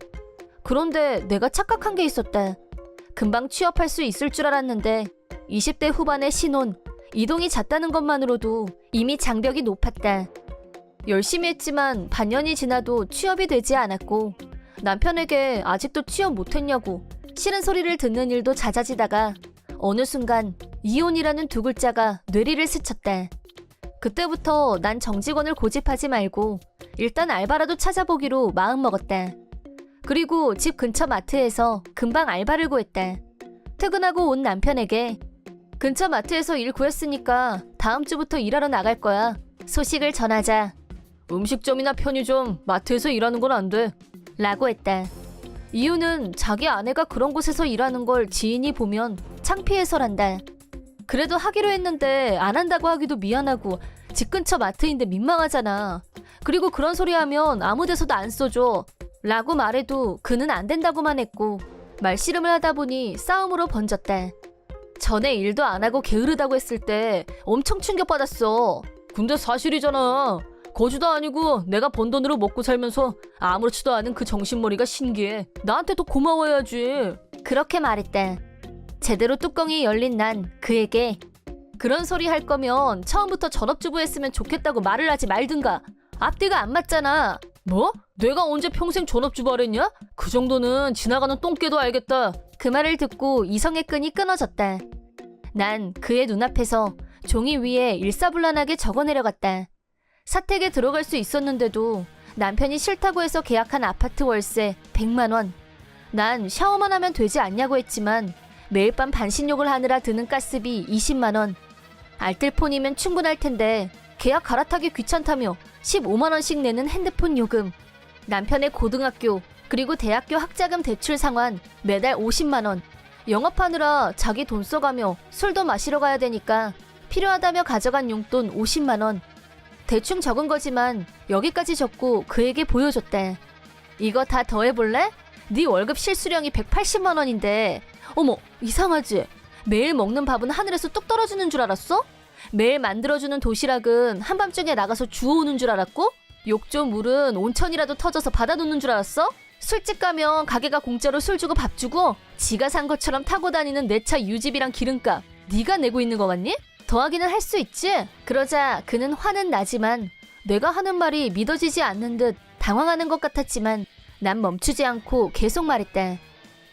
그런데 내가 착각한 게 있었다. 금방 취업할 수 있을 줄 알았는데 20대 후반의 신혼, 이동이 잦다는 것만으로도 이미 장벽이 높았다. 열심히 했지만 반년이 지나도 취업이 되지 않았고 남편에게 아직도 취업 못했냐고 싫은 소리를 듣는 일도 잦아지다가 어느 순간 이혼이라는 두 글자가 뇌리를 스쳤다. 그때부터 난 정직원을 고집하지 말고 일단 알바라도 찾아보기로 마음먹었다. 그리고 집 근처 마트에서 금방 알바를 구했다. 퇴근하고 온 남편에게 근처 마트에서 일 구했으니까 다음 주부터 일하러 나갈 거야. 소식을 전하자 음식점이나 편의점, 마트에서 일하는 건 안 돼. 라고 했다. 이유는 자기 아내가 그런 곳에서 일하는 걸 지인이 보면 창피해서란다. 그래도 하기로 했는데 안 한다고 하기도 미안하고 집 근처 마트인데 민망하잖아. 그리고 그런 소리 하면 아무 데서도 안 써줘. 라고 말해도 그는 안 된다고만 했고 말씨름을 하다 보니 싸움으로 번졌다. 전에 일도 안 하고 게으르다고 했을 때 엄청 충격받았어. 근데 사실이잖아. 거주도 아니고 내가 번 돈으로 먹고 살면서 아무렇지도 않은 그 정신머리가 신기해. 나한테 더 고마워야지. 그렇게 말했다. 제대로 뚜껑이 열린 난 그에게 그런 소리 할 거면 처음부터 전업주부 했으면 좋겠다고 말을 하지 말든가. 앞뒤가 안 맞잖아. 뭐? 내가 언제 평생 전업주부 하랬냐? 그 정도는 지나가는 똥개도 알겠다. 그 말을 듣고 이성의 끈이 끊어졌다. 난 그의 눈앞에서 종이 위에 일사불란하게 적어내려갔다. 사택에 들어갈 수 있었는데도 남편이 싫다고 해서 계약한 아파트 월세 100만 원. 난 샤워만 하면 되지 않냐고 했지만 매일 밤 반신욕을 하느라 드는 가스비 20만 원. 알뜰폰이면 충분할 텐데 계약 갈아타기 귀찮다며 15만 원씩 내는 핸드폰 요금. 남편의 고등학교 그리고 대학교 학자금 대출 상환 매달 50만 원. 영업하느라 자기 돈 써가며 술도 마시러 가야 되니까 필요하다며 가져간 용돈 50만 원. 대충 적은 거지만 여기까지 적고 그에게 보여줬대. 이거 다 더해볼래? 네 월급 실수령이 180만 원인데 어머 이상하지? 매일 먹는 밥은 하늘에서 뚝 떨어지는 줄 알았어? 매일 만들어주는 도시락은 한밤중에 나가서 주워오는 줄 알았고 욕조 물은 온천이라도 터져서 받아놓는 줄 알았어? 술집 가면 가게가 공짜로 술 주고 밥 주고 지가 산 것처럼 타고 다니는 내 차 유지비랑 기름값 네가 내고 있는 거 같니? 더하기는 할 수 있지? 그러자 그는 화는 나지만 내가 하는 말이 믿어지지 않는 듯 당황하는 것 같았지만 난 멈추지 않고 계속 말했다.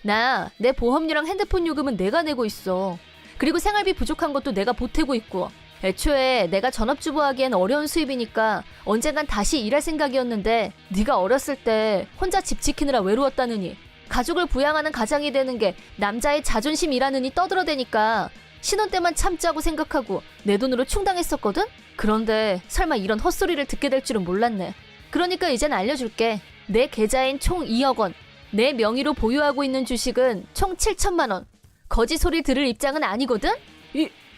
나 내 보험료랑 핸드폰 요금은 내가 내고 있어. 그리고 생활비 부족한 것도 내가 보태고 있고 애초에 내가 전업주부 하기엔 어려운 수입이니까 언젠간 다시 일할 생각이었는데 네가 어렸을 때 혼자 집 지키느라 외로웠다느니 가족을 부양하는 가장이 되는 게 남자의 자존심이라느니 떠들어대니까 신혼 때만 참자고 생각하고 내 돈으로 충당했었거든? 그런데 설마 이런 헛소리를 듣게 될 줄은 몰랐네. 그러니까 이젠 알려줄게. 내 계좌엔 총 2억 원. 내 명의로 보유하고 있는 주식은 총 7천만 원. 거짓 소리 들을 입장은 아니거든?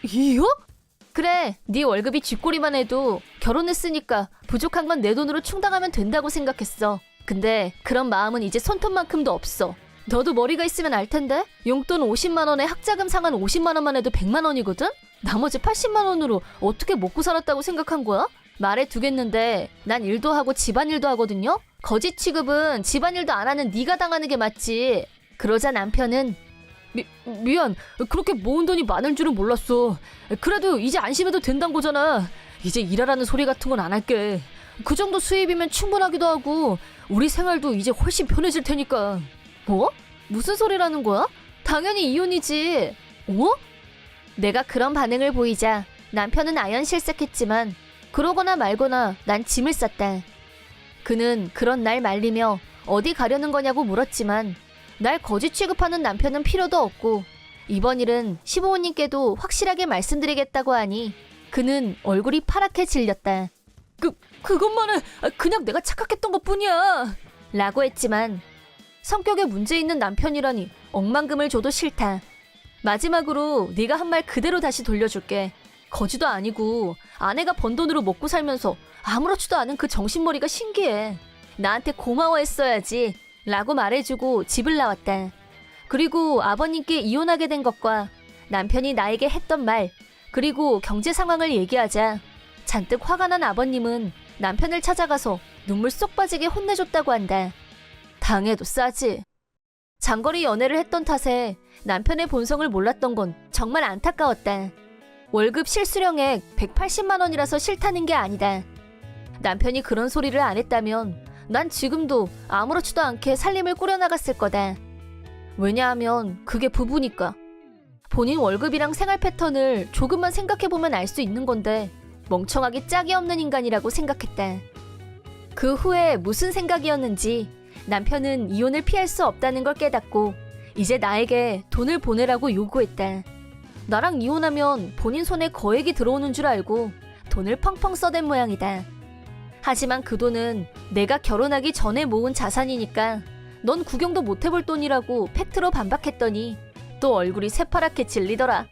2억? 그래, 네 월급이 쥐꼬리만 해도 결혼했으니까 부족한 건 내 돈으로 충당하면 된다고 생각했어. 근데 그런 마음은 이제 손톱만큼도 없어. 너도 머리가 있으면 알 텐데 용돈 50만 원에 학자금 상환 50만 원만 해도 100만 원이거든? 나머지 80만 원으로 어떻게 먹고 살았다고 생각한 거야? 말해 두겠는데 난 일도 하고 집안일도 하거든요? 거짓 취급은 집안일도 안 하는 네가 당하는 게 맞지. 그러자 남편은 미안. 그렇게 모은 돈이 많을 줄은 몰랐어. 그래도 이제 안심해도 된다는 거잖아. 이제 일하라는 소리 같은 건 안 할게. 그 정도 수입이면 충분하기도 하고 우리 생활도 이제 훨씬 편해질 테니까. 뭐? 무슨 소리라는 거야? 당연히 이혼이지. 어? 내가 그런 반응을 보이자 남편은 아연실색했지만 그러거나 말거나 난 짐을 쌌다. 그는 그런 날 말리며 어디 가려는 거냐고 물었지만 날 거짓 취급하는 남편은 필요도 없고 이번 일은 시부모님께도 확실하게 말씀드리겠다고 하니 그는 얼굴이 파랗게 질렸다. 그것만은 그냥 내가 착각했던 것뿐이야. 라고 했지만 성격에 문제 있는 남편이라니 억만금을 줘도 싫다. 마지막으로 네가 한 말 그대로 다시 돌려줄게. 거지도 아니고 아내가 번 돈으로 먹고 살면서 아무렇지도 않은 그 정신머리가 신기해. 나한테 고마워했어야지 라고 말해주고 집을 나왔다. 그리고 아버님께 이혼하게 된 것과 남편이 나에게 했던 말, 그리고 경제 상황을 얘기하자 잔뜩 화가 난 아버님은 남편을 찾아가서 눈물 쏙 빠지게 혼내줬다고 한다. 당해도 싸지. 장거리 연애를 했던 탓에 남편의 본성을 몰랐던 건 정말 안타까웠다. 월급 실수령액 180만 원이라서 싫다는 게 아니다. 남편이 그런 소리를 안 했다면 난 지금도 아무렇지도 않게 살림을 꾸려나갔을 거다. 왜냐하면 그게 부부니까. 본인 월급이랑 생활 패턴을 조금만 생각해보면 알 수 있는 건데 멍청하게 짝이 없는 인간이라고 생각했다. 그 후에 무슨 생각이었는지 남편은 이혼을 피할 수 없다는 걸 깨닫고 이제 나에게 돈을 보내라고 요구했다. 나랑 이혼하면 본인 손에 거액이 들어오는 줄 알고 돈을 펑펑 써댄 모양이다. 하지만 그 돈은 내가 결혼하기 전에 모은 자산이니까 넌 구경도 못 해볼 돈이라고 팩트로 반박했더니 또 얼굴이 새파랗게 질리더라.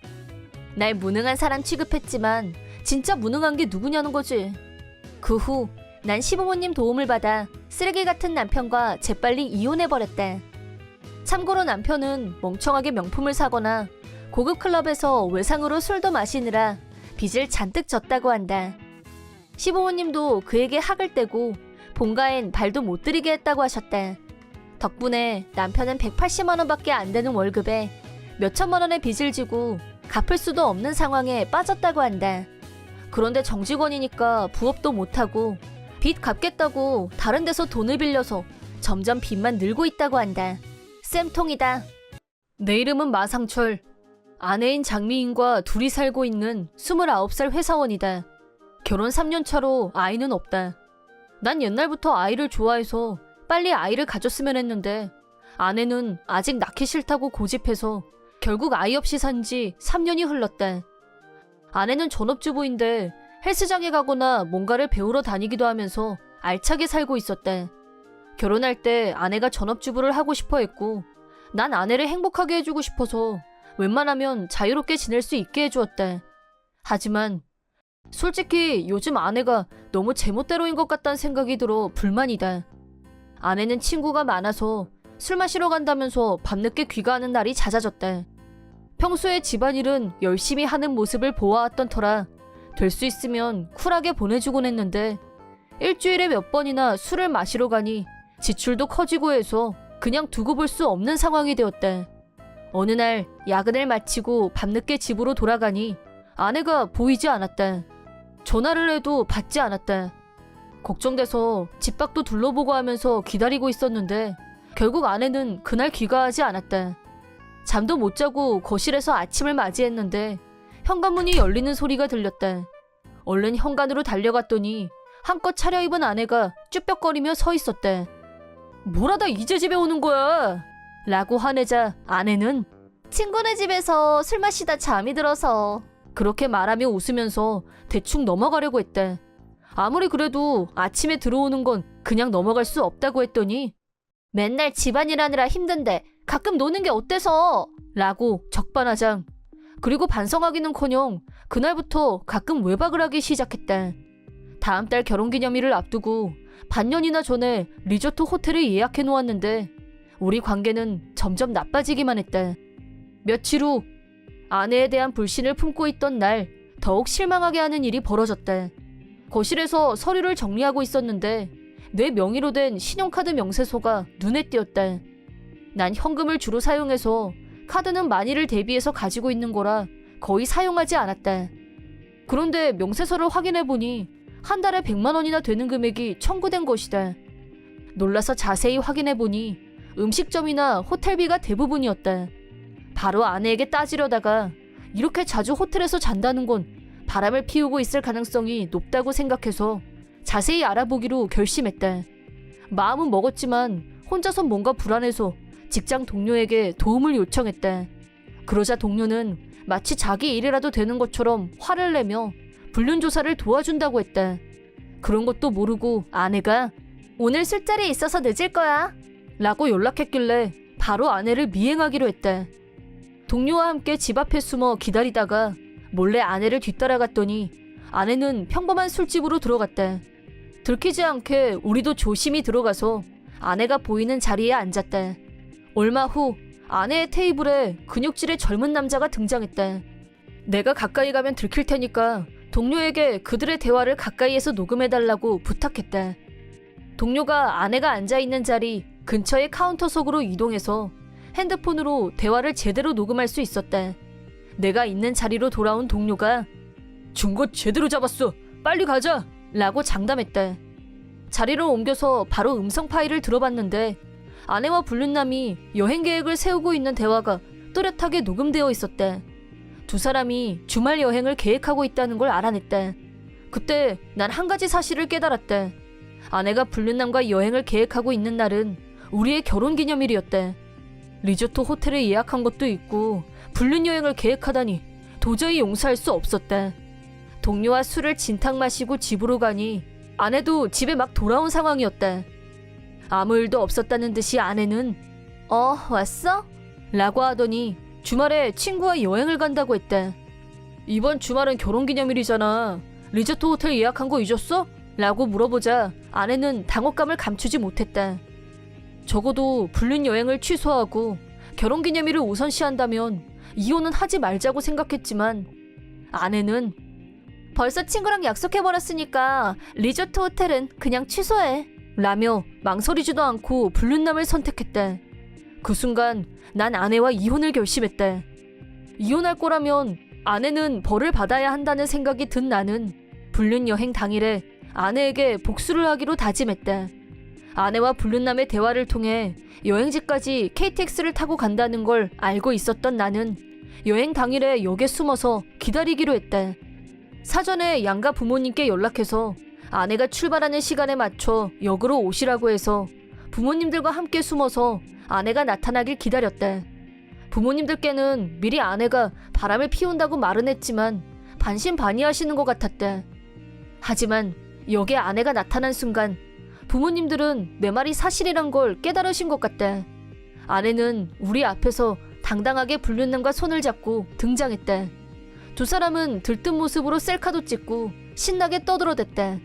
날 무능한 사람 취급했지만 진짜 무능한 게 누구냐는 거지. 그 후 난 시부모님 도움을 받아 쓰레기 같은 남편과 재빨리 이혼해버렸다. 참고로 남편은 멍청하게 명품을 사거나 고급 클럽에서 외상으로 술도 마시느라 빚을 잔뜩 졌다고 한다. 시부모님도 그에게 학을 떼고 본가엔 발도 못 들이게 했다고 하셨다. 덕분에 남편은 180만 원밖에 안 되는 월급에 몇천만 원의 빚을 지고 갚을 수도 없는 상황에 빠졌다고 한다. 그런데 정직원이니까 부업도 못하고 빚 갚겠다고 다른 데서 돈을 빌려서 점점 빚만 늘고 있다고 한다. 쌤통이다. 내 이름은 마상철. 아내인 장미인과 둘이 살고 있는 29살 회사원이다. 결혼 3년 차로 아이는 없다. 난 옛날부터 아이를 좋아해서 빨리 아이를 가졌으면 했는데 아내는 아직 낳기 싫다고 고집해서 결국 아이 없이 산 지 3년이 흘렀다. 아내는 전업주부인데 헬스장에 가거나 뭔가를 배우러 다니기도 하면서 알차게 살고 있었다. 결혼할 때 아내가 전업주부를 하고 싶어 했고 난 아내를 행복하게 해주고 싶어서 웬만하면 자유롭게 지낼 수 있게 해주었다. 하지만 솔직히 요즘 아내가 너무 제멋대로인 것 같다는 생각이 들어 불만이다. 아내는 친구가 많아서 술 마시러 간다면서 밤늦게 귀가하는 날이 잦아졌다. 평소에 집안일은 열심히 하는 모습을 보아왔던 터라 될 수 있으면 쿨하게 보내주곤 했는데 일주일에 몇 번이나 술을 마시러 가니 지출도 커지고 해서 그냥 두고 볼 수 없는 상황이 되었다. 어느 날 야근을 마치고 밤늦게 집으로 돌아가니 아내가 보이지 않았다. 전화를 해도 받지 않았다. 걱정돼서 집 밖도 둘러보고 하면서 기다리고 있었는데 결국 아내는 그날 귀가하지 않았다. 잠도 못 자고 거실에서 아침을 맞이했는데 현관문이 열리는 소리가 들렸다. 얼른 현관으로 달려갔더니 한껏 차려입은 아내가 쭈뼛거리며 서 있었다. 뭐라다 이제 집에 오는 거야? 라고 화내자 아내는 친구네 집에서 술 마시다 잠이 들어서 그렇게 말하며 웃으면서 대충 넘어가려고 했다. 아무리 그래도 아침에 들어오는 건 그냥 넘어갈 수 없다고 했더니 맨날 집안일 하느라 힘든데 가끔 노는 게 어때서? 라고 적반하장. 그리고 반성하기는커녕 그날부터 가끔 외박을 하기 시작했다. 다음 달 결혼기념일을 앞두고 반년이나 전에 리조트 호텔을 예약해 놓았는데 우리 관계는 점점 나빠지기만 했다. 며칠 후 아내에 대한 불신을 품고 있던 날 더욱 실망하게 하는 일이 벌어졌다. 거실에서 서류를 정리하고 있었는데 내 명의로 된 신용카드 명세서가 눈에 띄었다. 난 현금을 주로 사용해서 카드는 만일을 대비해서 가지고 있는 거라 거의 사용하지 않았다. 그런데 명세서를 확인해보니 한 달에 100만 원이나 되는 금액이 청구된 것이다. 놀라서 자세히 확인해보니 음식점이나 호텔비가 대부분이었다. 바로 아내에게 따지려다가 이렇게 자주 호텔에서 잔다는 건 바람을 피우고 있을 가능성이 높다고 생각해서 자세히 알아보기로 결심했다. 마음은 먹었지만 혼자선 뭔가 불안해서 직장 동료에게 도움을 요청했다. 그러자 동료는 마치 자기 일이라도 되는 것처럼 화를 내며 불륜 조사를 도와준다고 했다. 그런 것도 모르고 아내가 오늘 술자리 있어서 늦을 거야 라고 연락했길래 바로 아내를 미행하기로 했다. 동료와 함께 집 앞에 숨어 기다리다가 몰래 아내를 뒤따라갔더니 아내는 평범한 술집으로 들어갔다. 들키지 않게 우리도 조심히 들어가서 아내가 보이는 자리에 앉았다. 얼마 후 아내의 테이블에 근육질의 젊은 남자가 등장했다. 내가 가까이 가면 들킬 테니까 동료에게 그들의 대화를 가까이에서 녹음해달라고 부탁했다. 동료가 아내가 앉아있는 자리 근처의 카운터석으로 이동해서 핸드폰으로 대화를 제대로 녹음할 수 있었다. 내가 있는 자리로 돌아온 동료가 준 거 제대로 잡았어. 빨리 가자. 라고 장담했다. 자리를 옮겨서 바로 음성 파일을 들어봤는데 아내와 불륜남이 여행 계획을 세우고 있는 대화가 또렷하게 녹음되어 있었다. 두 사람이 주말 여행을 계획하고 있다는 걸 알아냈다. 그때 난 한 가지 사실을 깨달았다. 아내가 불륜남과 여행을 계획하고 있는 날은 우리의 결혼기념일이었다. 리조트 호텔을 예약한 것도 있고 불륜 여행을 계획하다니 도저히 용서할 수 없었다. 동료와 술을 진탕 마시고 집으로 가니 아내도 집에 막 돌아온 상황이었다. 아무 일도 없었다는 듯이 아내는 왔어? 라고 하더니 주말에 친구와 여행을 간다고 했다. 이번 주말은 결혼기념일이잖아. 리조트 호텔 예약한 거 잊었어? 라고 물어보자 아내는 당혹감을 감추지 못했다. 적어도 불륜 여행을 취소하고 결혼기념일을 우선시한다면 이혼은 하지 말자고 생각했지만 아내는 벌써 친구랑 약속해버렸으니까 리조트 호텔은 그냥 취소해 라며 망설이지도 않고 불륜남을 선택했다. 그 순간 난 아내와 이혼을 결심했다. 이혼할 거라면 아내는 벌을 받아야 한다는 생각이 든 나는 불륜 여행 당일에 아내에게 복수를 하기로 다짐했다. 아내와 불륜남의 대화를 통해 여행지까지 KTX를 타고 간다는 걸 알고 있었던 나는 여행 당일에 역에 숨어서 기다리기로 했다. 사전에 양가 부모님께 연락해서 아내가 출발하는 시간에 맞춰 역으로 오시라고 해서 부모님들과 함께 숨어서 아내가 나타나길 기다렸다. 부모님들께는 미리 아내가 바람을 피운다고 말은 했지만 반신반의하시는 것 같았다. 하지만 역에 아내가 나타난 순간 부모님들은 내 말이 사실이란 걸 깨달으신 것 같다. 아내는 우리 앞에서 당당하게 불륜남과 손을 잡고 등장했다. 두 사람은 들뜬 모습으로 셀카도 찍고 신나게 떠들어댔다.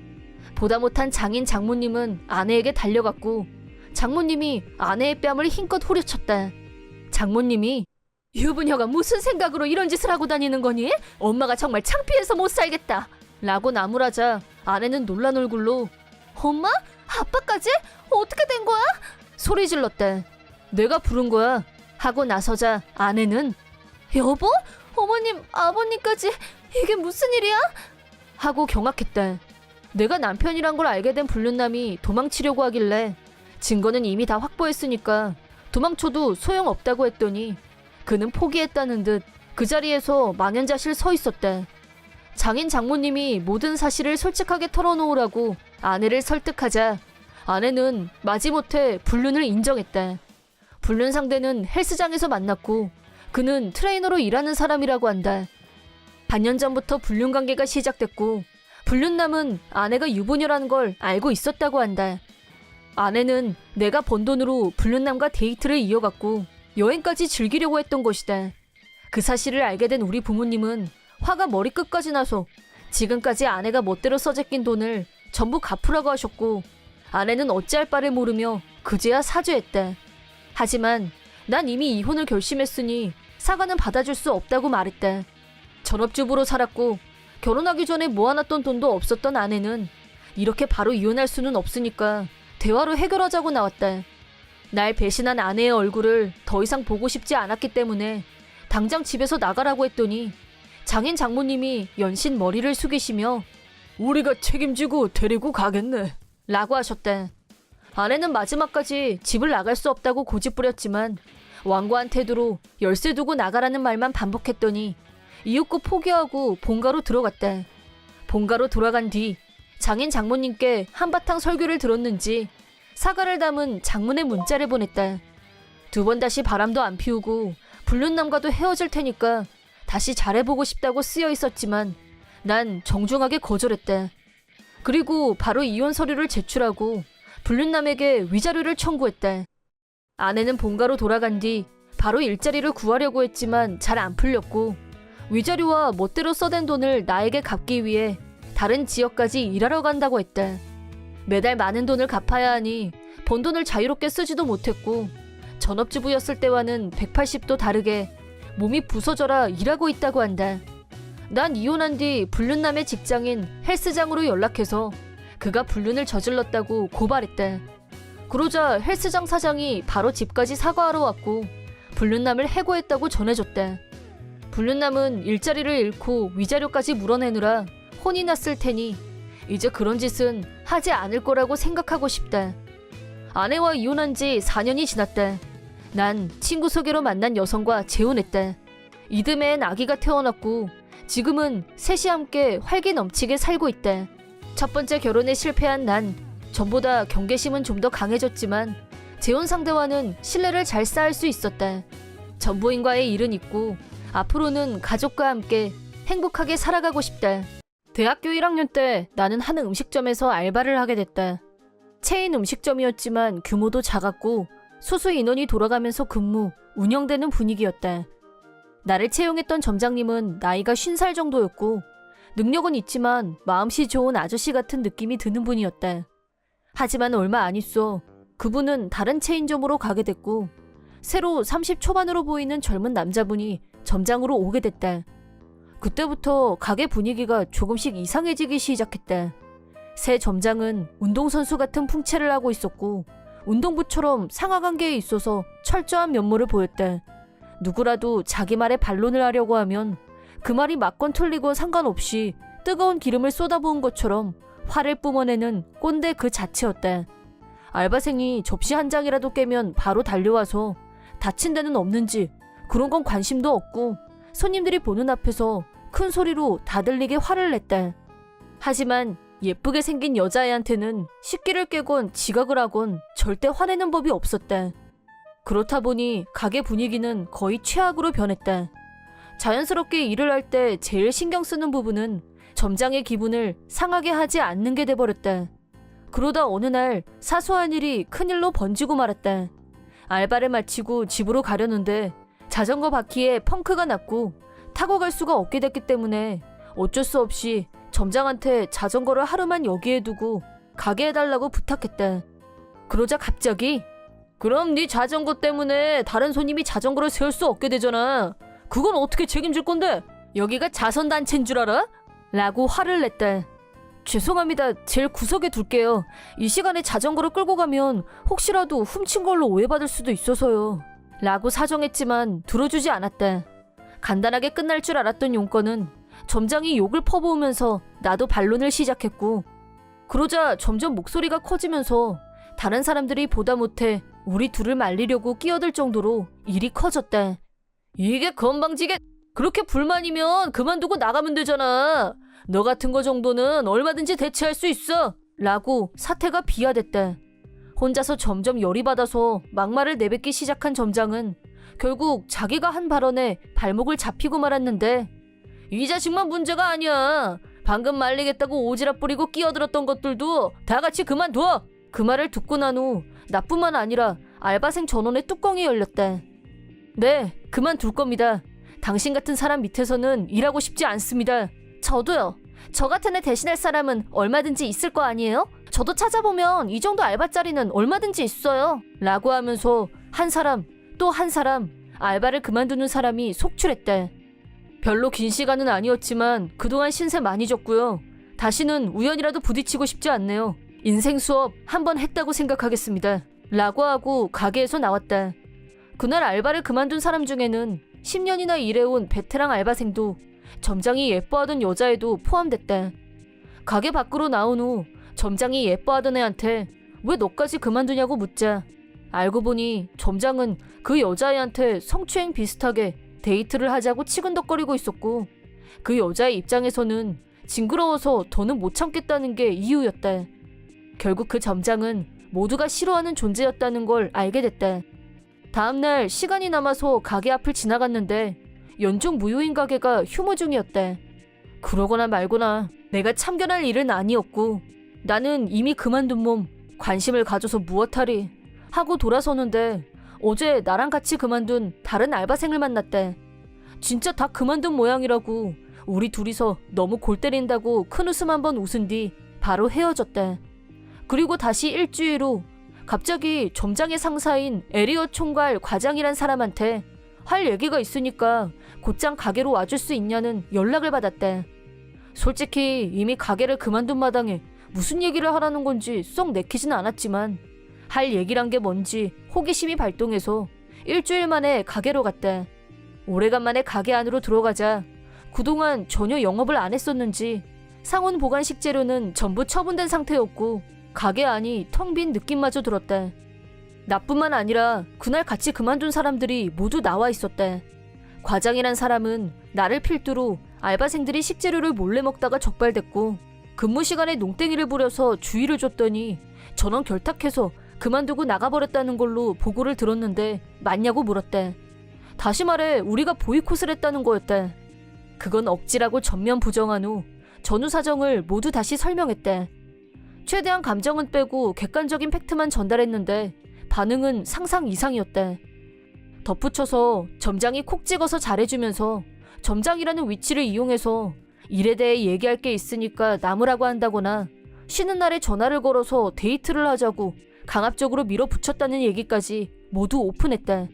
보다 못한 장인 장모님은 아내에게 달려갔고 장모님이 아내의 뺨을 힘껏 후려쳤다. 장모님이 유부녀가 무슨 생각으로 이런 짓을 하고 다니는 거니? 엄마가 정말 창피해서 못 살겠다. 라고 나무라자 아내는 놀란 얼굴로 엄마? 아빠까지? 어떻게 된 거야? 소리 질렀다. 내가 부른 거야. 하고 나서자 아내는 여보? 어머님, 아버님까지 이게 무슨 일이야? 하고 경악했다. 내가 남편이란 걸 알게 된 불륜남이 도망치려고 하길래 증거는 이미 다 확보했으니까 도망쳐도 소용없다고 했더니 그는 포기했다는 듯 그 자리에서 망연자실 서 있었다. 장인 장모님이 모든 사실을 솔직하게 털어놓으라고 아내를 설득하자 아내는 마지못해 불륜을 인정했다. 불륜 상대는 헬스장에서 만났고 그는 트레이너로 일하는 사람이라고 한다. 반년 전부터 불륜 관계가 시작됐고 불륜남은 아내가 유부녀라는 걸 알고 있었다고 한다. 아내는 내가 번 돈으로 불륜남과 데이트를 이어갔고 여행까지 즐기려고 했던 것이다. 그 사실을 알게 된 우리 부모님은 화가 머리끝까지 나서 지금까지 아내가 멋대로 써제낀 돈을 전부 갚으라고 하셨고 아내는 어찌할 바를 모르며 그제야 사죄했다. 하지만 난 이미 이혼을 결심했으니 사과는 받아줄 수 없다고 말했다. 전업주부로 살았고 결혼하기 전에 모아놨던 돈도 없었던 아내는 이렇게 바로 이혼할 수는 없으니까 대화로 해결하자고 나왔다. 날 배신한 아내의 얼굴을 더 이상 보고 싶지 않았기 때문에 당장 집에서 나가라고 했더니 장인 장모님이 연신 머리를 숙이시며 우리가 책임지고 데리고 가겠네 라고 하셨다. 아내는 마지막까지 집을 나갈 수 없다고 고집부렸지만 완고한 태도로 열쇠 두고 나가라는 말만 반복했더니 이윽고 포기하고 본가로 들어갔다. 본가로 돌아간 뒤 장인 장모님께 한바탕 설교를 들었는지 사과를 담은 장문의 문자를 보냈다. 두 번 다시 바람도 안 피우고 불륜남과도 헤어질 테니까 다시 잘해보고 싶다고 쓰여 있었지만 난 정중하게 거절했다. 그리고 바로 이혼 서류를 제출하고 불륜남에게 위자료를 청구했다. 아내는 본가로 돌아간 뒤 바로 일자리를 구하려고 했지만 잘 안 풀렸고 위자료와 멋대로 써댄 돈을 나에게 갚기 위해 다른 지역까지 일하러 간다고 했다. 매달 많은 돈을 갚아야 하니 번 돈을 자유롭게 쓰지도 못했고 전업주부였을 때와는 180도 다르게 몸이 부서져라 일하고 있다고 한다. 난 이혼한 뒤 불륜남의 직장인 헬스장으로 연락해서 그가 불륜을 저질렀다고 고발했다. 그러자 헬스장 사장이 바로 집까지 사과하러 왔고 불륜남을 해고했다고 전해줬다. 불륜남은 일자리를 잃고 위자료까지 물어내느라 혼이 났을 테니 이제 그런 짓은 하지 않을 거라고 생각하고 싶다. 아내와 이혼한 지 4년이 지났다. 난 친구 소개로 만난 여성과 재혼했다. 이듬해엔 아기가 태어났고 지금은 셋이 함께 활기 넘치게 살고 있다. 첫 번째 결혼에 실패한 난 전보다 경계심은 좀 더 강해졌지만 재혼 상대와는 신뢰를 잘 쌓을 수 있었다. 전부인과의 일은 있고 앞으로는 가족과 함께 행복하게 살아가고 싶다. 대학교 1학년 때 나는 한 음식점에서 알바를 하게 됐다. 체인 음식점이었지만 규모도 작았고 소수 인원이 돌아가면서 근무, 운영되는 분위기였다. 나를 채용했던 점장님은 나이가 50살 정도였고 능력은 있지만 마음씨 좋은 아저씨 같은 느낌이 드는 분이었다. 하지만 얼마 안 있어 그분은 다른 체인점으로 가게 됐고 새로 30 초반으로 보이는 젊은 남자분이 점장으로 오게 됐다. 그때부터 가게 분위기가 조금씩 이상해지기 시작했다. 새 점장은 운동선수 같은 풍채를 하고 있었고 운동부처럼 상하관계에 있어서 철저한 면모를 보였다. 누구라도 자기 말에 반론을 하려고 하면 그 말이 맞건 틀리건 상관없이 뜨거운 기름을 쏟아부은 것처럼 화를 뿜어내는 꼰대 그 자체였다. 알바생이 접시 한 장이라도 깨면 바로 달려와서 다친 데는 없는지 그런 건 관심도 없고 손님들이 보는 앞에서 큰 소리로 다 들리게 화를 냈다. 하지만 예쁘게 생긴 여자애한테는 식기를 깨건 지각을 하건 절대 화내는 법이 없었다. 그렇다 보니 가게 분위기는 거의 최악으로 변했다. 자연스럽게 일을 할 때 제일 신경 쓰는 부분은 점장의 기분을 상하게 하지 않는 게 돼버렸다. 그러다 어느 날 사소한 일이 큰일로 번지고 말았다. 알바를 마치고 집으로 가려는데 자전거 바퀴에 펑크가 났고 타고 갈 수가 없게 됐기 때문에 어쩔 수 없이 점장한테 자전거를 하루만 여기에 두고 가게 해달라고 부탁했다. 그러자 갑자기 그럼 네 자전거 때문에 다른 손님이 자전거를 세울 수 없게 되잖아. 그건 어떻게 책임질 건데? 여기가 자선단체인 줄 알아? 라고 화를 냈다. 죄송합니다. 제일 구석에 둘게요. 이 시간에 자전거를 끌고 가면 혹시라도 훔친 걸로 오해받을 수도 있어서요. 라고 사정했지만 들어주지 않았다. 간단하게 끝날 줄 알았던 용건은 점장이 욕을 퍼부으면서 나도 반론을 시작했고 그러자 점점 목소리가 커지면서 다른 사람들이 보다 못해 우리 둘을 말리려고 끼어들 정도로 일이 커졌다. 이게 건방지게 그렇게 불만이면 그만두고 나가면 되잖아. 너 같은 거 정도는 얼마든지 대체할 수 있어. 라고 사태가 비화됐다. 혼자서 점점 열이 받아서 막말을 내뱉기 시작한 점장은 결국 자기가 한 발언에 발목을 잡히고 말았는데 이 자식만 문제가 아니야. 방금 말리겠다고 오지랖 부리고 끼어들었던 것들도 다 같이 그만둬. 그 말을 듣고 난 후 나뿐만 아니라 알바생 전원의 뚜껑이 열렸다. 네, 그만둘 겁니다. 당신 같은 사람 밑에서는 일하고 싶지 않습니다. 저도요. 저 같은 애 대신할 사람은 얼마든지 있을 거 아니에요? 저도 찾아보면 이 정도 알바짜리는 얼마든지 있어요. 라고 하면서 한 사람 또 한 사람 알바를 그만두는 사람이 속출했다. 별로 긴 시간은 아니었지만 그동안 신세 많이 졌고요. 다시는 우연이라도 부딪히고 싶지 않네요. 인생 수업 한 번 했다고 생각하겠습니다. 라고 하고 가게에서 나왔다. 그날 알바를 그만둔 사람 중에는 10년이나 일해온 베테랑 알바생도 점장이 예뻐하던 여자애도 포함됐다. 가게 밖으로 나온 후 점장이 예뻐하던 애한테 왜 너까지 그만두냐고 묻자 알고 보니 점장은 그 여자애한테 성추행 비슷하게 데이트를 하자고 치근덕거리고 있었고 그 여자의 입장에서는 징그러워서 더는 못 참겠다는 게 이유였다. 결국 그 점장은 모두가 싫어하는 존재였다는 걸 알게 됐다. 다음날 시간이 남아서 가게 앞을 지나갔는데 연중 무휴인 가게가 휴무 중이었다. 그러거나 말거나 내가 참견할 일은 아니었고 나는 이미 그만둔 몸 관심을 가져서 무엇하리 하고 돌아서는데 어제 나랑 같이 그만둔 다른 알바생을 만났다. 진짜 다 그만둔 모양이라고 우리 둘이서 너무 골 때린다고 큰 웃음 한번 웃은 뒤 바로 헤어졌다. 그리고 다시 일주일 후 갑자기 점장의 상사인 에리어 총괄 과장이란 사람한테 할 얘기가 있으니까 곧장 가게로 와줄 수 있냐는 연락을 받았대. 솔직히 이미 가게를 그만둔 마당에 무슨 얘기를 하라는 건지 쏙 내키진 않았지만 할 얘기란 게 뭔지 호기심이 발동해서 일주일 만에 가게로 갔대. 오래간만에 가게 안으로 들어가자 그동안 전혀 영업을 안 했었는지 상온 보관 식재료는 전부 처분된 상태였고 가게 안이 텅 빈 느낌마저 들었대. 나뿐만 아니라 그날 같이 그만둔 사람들이 모두 나와 있었대. 과장이란 사람은 나를 필두로 알바생들이 식재료를 몰래 먹다가 적발됐고 근무 시간에 농땡이를 부려서 주의를 줬더니 전원 결탁해서 그만두고 나가버렸다는 걸로 보고를 들었는데 맞냐고 물었대. 다시 말해 우리가 보이콧을 했다는 거였대. 그건 억지라고 전면 부정한 후 전후 사정을 모두 다시 설명했대. 최대한 감정은 빼고 객관적인 팩트만 전달했는데 반응은 상상 이상이었대. 덧붙여서 점장이 콕 찍어서 잘해주면서 점장이라는 위치를 이용해서 일에 대해 얘기할 게 있으니까 남으라고 한다거나 쉬는 날에 전화를 걸어서 데이트를 하자고 강압적으로 밀어붙였다는 얘기까지 모두 오픈했대.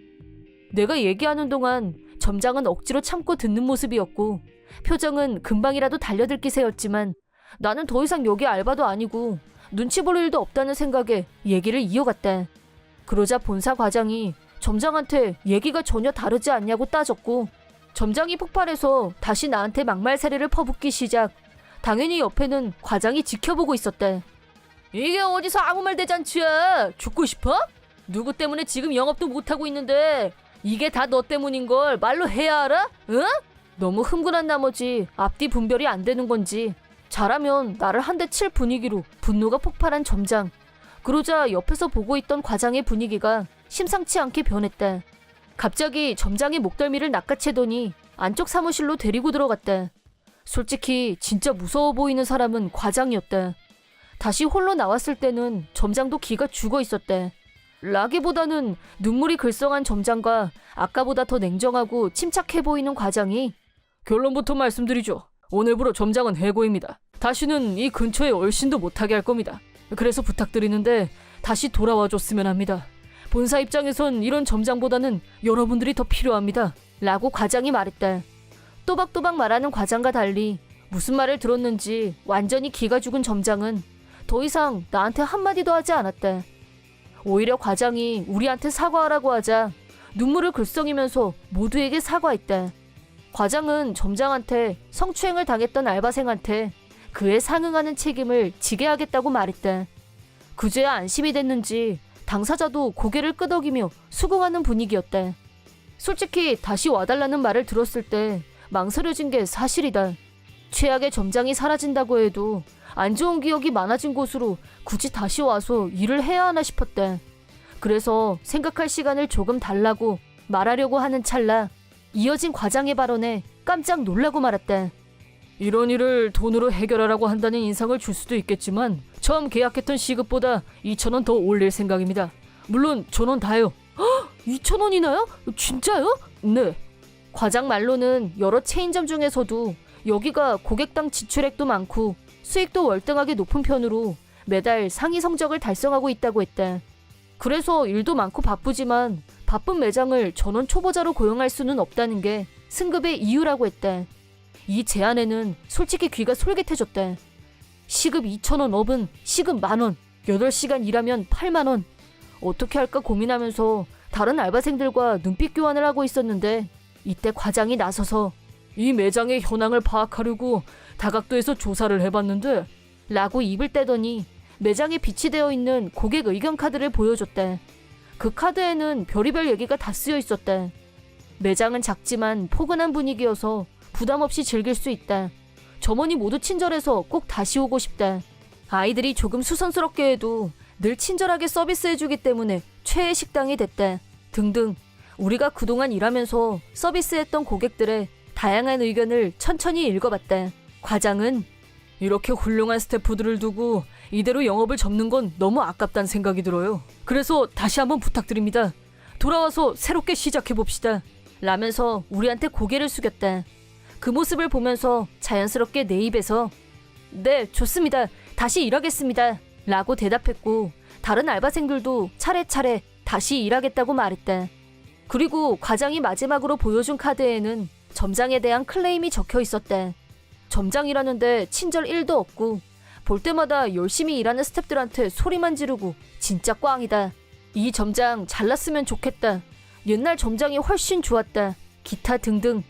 내가 얘기하는 동안 점장은 억지로 참고 듣는 모습이었고 표정은 금방이라도 달려들 기세였지만 나는 더 이상 여기 알바도 아니고 눈치 볼 일도 없다는 생각에 얘기를 이어갔대. 그러자 본사 과장이 점장한테 얘기가 전혀 다르지 않냐고 따졌고 점장이 폭발해서 다시 나한테 막말 세례를 퍼붓기 시작. 당연히 옆에는 과장이 지켜보고 있었대. 이게 어디서 아무 말 대잔치야. 죽고 싶어? 누구 때문에 지금 영업도 못하고 있는데 이게 다 너 때문인 걸 말로 해야 알아? 응? 너무 흥분한 나머지 앞뒤 분별이 안 되는 건지 잘하면 나를 한 대 칠 분위기로 분노가 폭발한 점장. 그러자 옆에서 보고 있던 과장의 분위기가 심상치 않게 변했대. 갑자기 점장이 목덜미를 낚아채더니 안쪽 사무실로 데리고 들어갔대. 솔직히 진짜 무서워 보이는 사람은 과장이었대. 다시 홀로 나왔을 때는 점장도 기가 죽어 있었대. 라기보다는 눈물이 글썽한 점장과 아까보다 더 냉정하고 침착해 보이는 과장이 결론부터 말씀드리죠. 오늘부로 점장은 해고입니다. 다시는 이 근처에 얼씬도 못하게 할 겁니다. 그래서 부탁드리는데 다시 돌아와 줬으면 합니다. 본사 입장에선 이런 점장보다는 여러분들이 더 필요합니다. 라고 과장이 말했대. 또박또박 말하는 과장과 달리 무슨 말을 들었는지 완전히 기가 죽은 점장은 더 이상 나한테 한마디도 하지 않았대. 오히려 과장이 우리한테 사과하라고 하자 눈물을 글썽이면서 모두에게 사과했대. 과장은 점장한테 성추행을 당했던 알바생한테 그에 상응하는 책임을 지게 하겠다고 말했대. 그제야 안심이 됐는지 당사자도 고개를 끄덕이며 수긍하는 분위기였대. 솔직히 다시 와달라는 말을 들었을 때 망설여진 게 사실이다. 최악의 점장이 사라진다고 해도 안 좋은 기억이 많아진 곳으로 굳이 다시 와서 일을 해야 하나 싶었대. 그래서 생각할 시간을 조금 달라고 말하려고 하는 찰나 이어진 과장의 발언에 깜짝 놀라고 말았대. 이런 일을 돈으로 해결하라고 한다는 인상을 줄 수도 있겠지만 처음 계약했던 시급보다 2,000원 더 올릴 생각입니다. 물론 전원 다요. 2,000원이나요? 진짜요? 네. 과장 말로는 여러 체인점 중에서도 여기가 고객당 지출액도 많고 수익도 월등하게 높은 편으로 매달 상위 성적을 달성하고 있다고 했대. 그래서 일도 많고 바쁘지만 바쁜 매장을 전원 초보자로 고용할 수는 없다는 게 승급의 이유라고 했대. 이 제안에는 솔직히 귀가 솔깃해졌대. 시급 2,000원 업은 시급 10,000원, 8시간 일하면 80,000원. 어떻게 할까 고민하면서 다른 알바생들과 눈빛 교환을 하고 있었는데 이때 과장이 나서서 이 매장의 현황을 파악하려고 다각도에서 조사를 해봤는데 라고 입을 떼더니 매장에 비치되어 있는 고객 의견 카드를 보여줬대. 그 카드에는 별의별 얘기가 다 쓰여 있었대. 매장은 작지만 포근한 분위기여서 부담 없이 즐길 수 있다. 점원이 모두 친절해서 꼭 다시 오고 싶다. 아이들이 조금 수선스럽게 해도 늘 친절하게 서비스해주기 때문에 최애 식당이 됐다. 등등. 우리가 그동안 일하면서 서비스했던 고객들의 다양한 의견을 천천히 읽어봤다. 과장은 이렇게 훌륭한 스태프들을 두고 이대로 영업을 접는 건 너무 아깝다는 생각이 들어요. 그래서 다시 한번 부탁드립니다. 돌아와서 새롭게 시작해봅시다. 라면서 우리한테 고개를 숙였다. 그 모습을 보면서 자연스럽게 내 입에서 네, 좋습니다. 다시 일하겠습니다. 라고 대답했고 다른 알바생들도 차례차례 다시 일하겠다고 말했다. 그리고 과장이 마지막으로 보여준 카드에는 점장에 대한 클레임이 적혀 있었다. 점장이라는데 친절 1도 없고 볼 때마다 열심히 일하는 스태프들한테 소리만 지르고 진짜 꽝이다. 이 점장 잘났으면 좋겠다. 옛날 점장이 훨씬 좋았다. 기타 등등.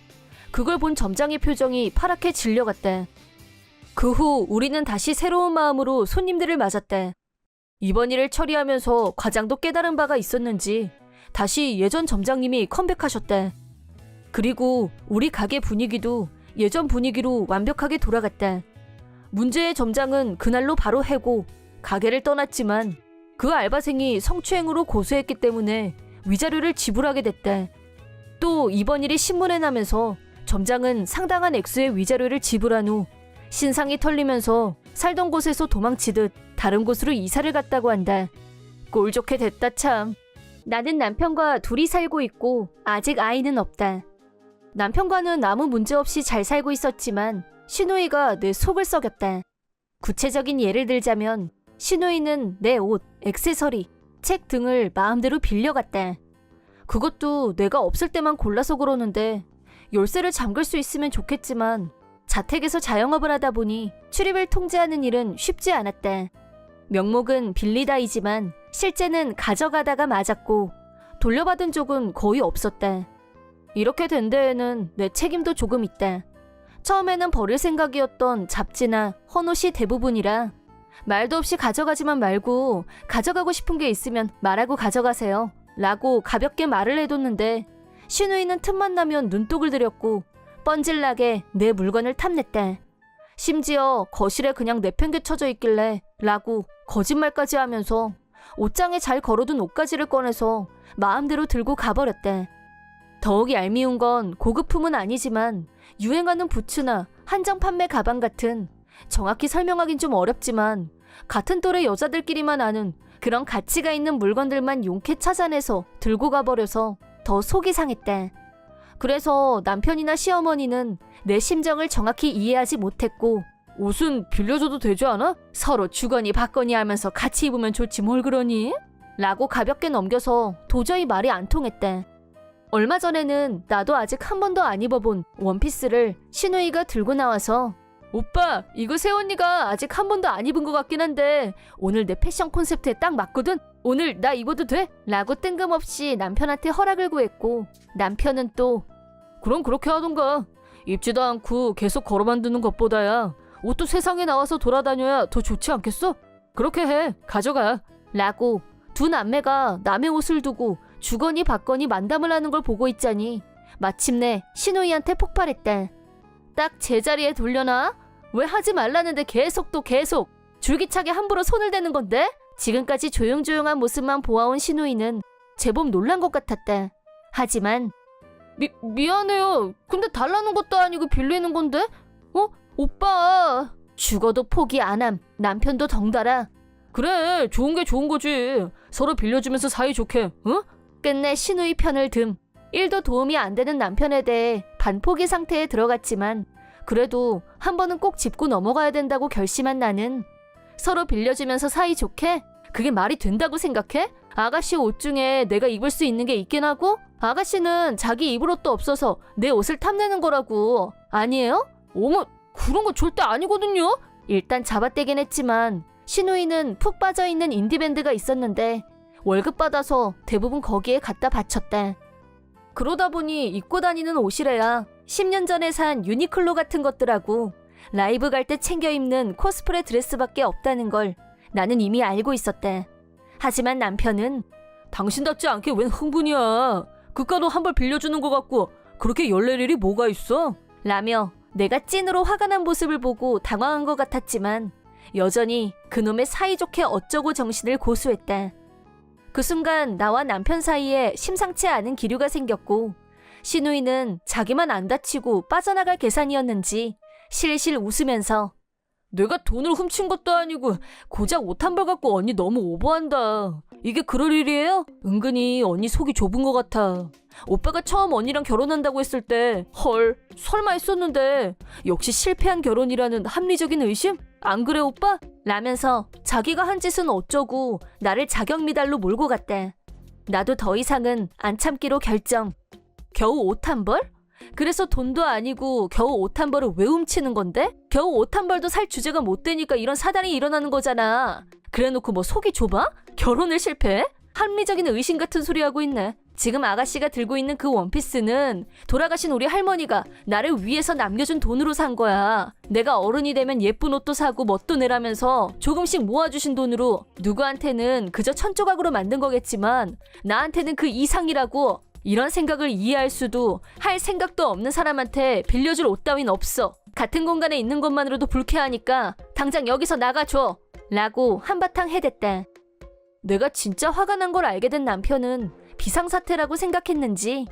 그걸 본 점장의 표정이 파랗게 질려갔다. 그 후 우리는 다시 새로운 마음으로 손님들을 맞았다. 이번 일을 처리하면서 과장도 깨달은 바가 있었는지 다시 예전 점장님이 컴백하셨다. 그리고 우리 가게 분위기도 예전 분위기로 완벽하게 돌아갔다. 문제의 점장은 그날로 바로 해고 가게를 떠났지만 그 알바생이 성추행으로 고소했기 때문에 위자료를 지불하게 됐다. 또 이번 일이 신문에 나면서 점장은 상당한 액수의 위자료를 지불한 후 신상이 털리면서 살던 곳에서 도망치듯 다른 곳으로 이사를 갔다고 한다. 꼴 좋게 됐다 참. 나는 남편과 둘이 살고 있고 아직 아이는 없다. 남편과는 아무 문제 없이 잘 살고 있었지만 신우이가 내 속을 썩였다. 구체적인 예를 들자면 신우이는 내 옷, 액세서리, 책 등을 마음대로 빌려갔다. 그것도 내가 없을 때만 골라서 그러는데 열쇠를 잠글 수 있으면 좋겠지만 자택에서 자영업을 하다 보니 출입을 통제하는 일은 쉽지 않았다. 명목은 빌리다이지만 실제는 가져가다가 맞았고 돌려받은 적은 거의 없었다. 이렇게 된 데에는 내 책임도 조금 있다. 처음에는 버릴 생각이었던 잡지나 헌옷이 대부분이라 말도 없이 가져가지만 말고 가져가고 싶은 게 있으면 말하고 가져가세요 라고 가볍게 말을 해뒀는데 신우이는 틈만 나면 눈독을 들였고 뻔질나게 내 물건을 탐냈다. 심지어 거실에 그냥 내팽개쳐져 있길래 라고 거짓말까지 하면서 옷장에 잘 걸어둔 옷가지를 꺼내서 마음대로 들고 가버렸다. 더욱 얄미운 건 고급품은 아니지만 유행하는 부츠나 한정 판매 가방 같은 정확히 설명하긴 좀 어렵지만 같은 또래 여자들끼리만 아는 그런 가치가 있는 물건들만 용케 찾아내서 들고 가버려서 더 속이 상했다. 그래서 남편이나 시어머니는 내 심정을 정확히 이해하지 못했고 옷은 빌려줘도 되지 않아? 서로 주거니 받거니 하면서 같이 입으면 좋지 뭘 그러니? 라고 가볍게 넘겨서 도저히 말이 안 통했다. 얼마 전에는 나도 아직 한 번도 안 입어본 원피스를 신우이가 들고 나와서 오빠 이거 새언니가 아직 한 번도 안 입은 것 같긴 한데 오늘 내 패션 콘셉트에 딱 맞거든? 오늘 나 입어도 돼? 라고 뜬금없이 남편한테 허락을 구했고 남편은 또 그럼 그렇게 하던가 입지도 않고 계속 걸어만 두는 것보다야 옷도 세상에 나와서 돌아다녀야 더 좋지 않겠어? 그렇게 해 가져가 라고 두 남매가 남의 옷을 두고 주거니 받거니 만담을 하는 걸 보고 있자니 마침내 신우이한테 폭발했다. 딱 제자리에 돌려놔? 왜 하지 말라는데 계속 또 계속 줄기차게 함부로 손을 대는 건데? 지금까지 조용조용한 모습만 보아온 신우이는 제법 놀란 것 같았다. 하지만 미안해요. 근데 달라는 것도 아니고 빌리는 건데? 오빠. 죽어도 포기 안 함. 남편도 덩달아. 그래 좋은 게 좋은 거지. 서로 빌려주면서 사이좋게 응? 끝내 신우이 편을 듦. 1도 도움이 안 되는 남편에 대해 반포기 상태에 들어갔지만 그래도 한 번은 꼭 짚고 넘어가야 된다고 결심한 나는 서로 빌려주면서 사이좋게? 그게 말이 된다고 생각해? 아가씨 옷 중에 내가 입을 수 있는 게 있긴 하고 아가씨는 자기 입을 옷도 없어서 내 옷을 탐내는 거라고. 아니에요? 어머 그런 거 절대 아니거든요. 일단 잡아떼긴 했지만 신우이는 푹 빠져있는 인디밴드가 있었는데 월급 받아서 대부분 거기에 갖다 바쳤다. 그러다 보니 입고 다니는 옷이래야 10년 전에 산 유니클로 같은 것들하고 라이브 갈 때 챙겨 입는 코스프레 드레스밖에 없다는 걸 나는 이미 알고 있었다. 하지만 남편은 당신답지 않게 웬 흥분이야. 그깟 옷 한 벌 빌려주는 것 같고 그렇게 열낼 일이 뭐가 있어? 라며 내가 찐으로 화가 난 모습을 보고 당황한 것 같았지만 여전히 그놈의 사이좋게 어쩌고 정신을 고수했다. 그 순간 나와 남편 사이에 심상치 않은 기류가 생겼고 신우이는 자기만 안 다치고 빠져나갈 계산이었는지 실실 웃으면서 내가 돈을 훔친 것도 아니고 고작 옷 한 벌 갖고 언니 너무 오버한다. 이게 그럴 일이에요? 은근히 언니 속이 좁은 것 같아. 오빠가 처음 언니랑 결혼한다고 했을 때 헐 설마 했었는데 역시 실패한 결혼이라는 합리적인 의심? 안 그래 오빠? 라면서 자기가 한 짓은 어쩌고 나를 자격미달로 몰고 갔대. 나도 더 이상은 안 참기로 결정. 겨우 옷 한 벌? 그래서 돈도 아니고 겨우 옷 한 벌을 왜 훔치는 건데? 겨우 옷 한 벌도 살 주제가 못 되니까 이런 사단이 일어나는 거잖아. 그래놓고 뭐 속이 좁아? 결혼을 실패해? 합리적인 의심 같은 소리 하고 있네. 지금 아가씨가 들고 있는 그 원피스는 돌아가신 우리 할머니가 나를 위해서 남겨준 돈으로 산 거야. 내가 어른이 되면 예쁜 옷도 사고 멋도 내라면서 조금씩 모아주신 돈으로 누구한테는 그저 천조각으로 만든 거겠지만 나한테는 그 이상이라고. 이런 생각을 이해할 수도 할 생각도 없는 사람한테 빌려줄 옷 따윈 없어. 같은 공간에 있는 것만으로도 불쾌하니까 당장 여기서 나가줘. 라고 한바탕 해댔대. 내가 진짜 화가 난 걸 알게 된 남편은 비상사태라고 생각했는지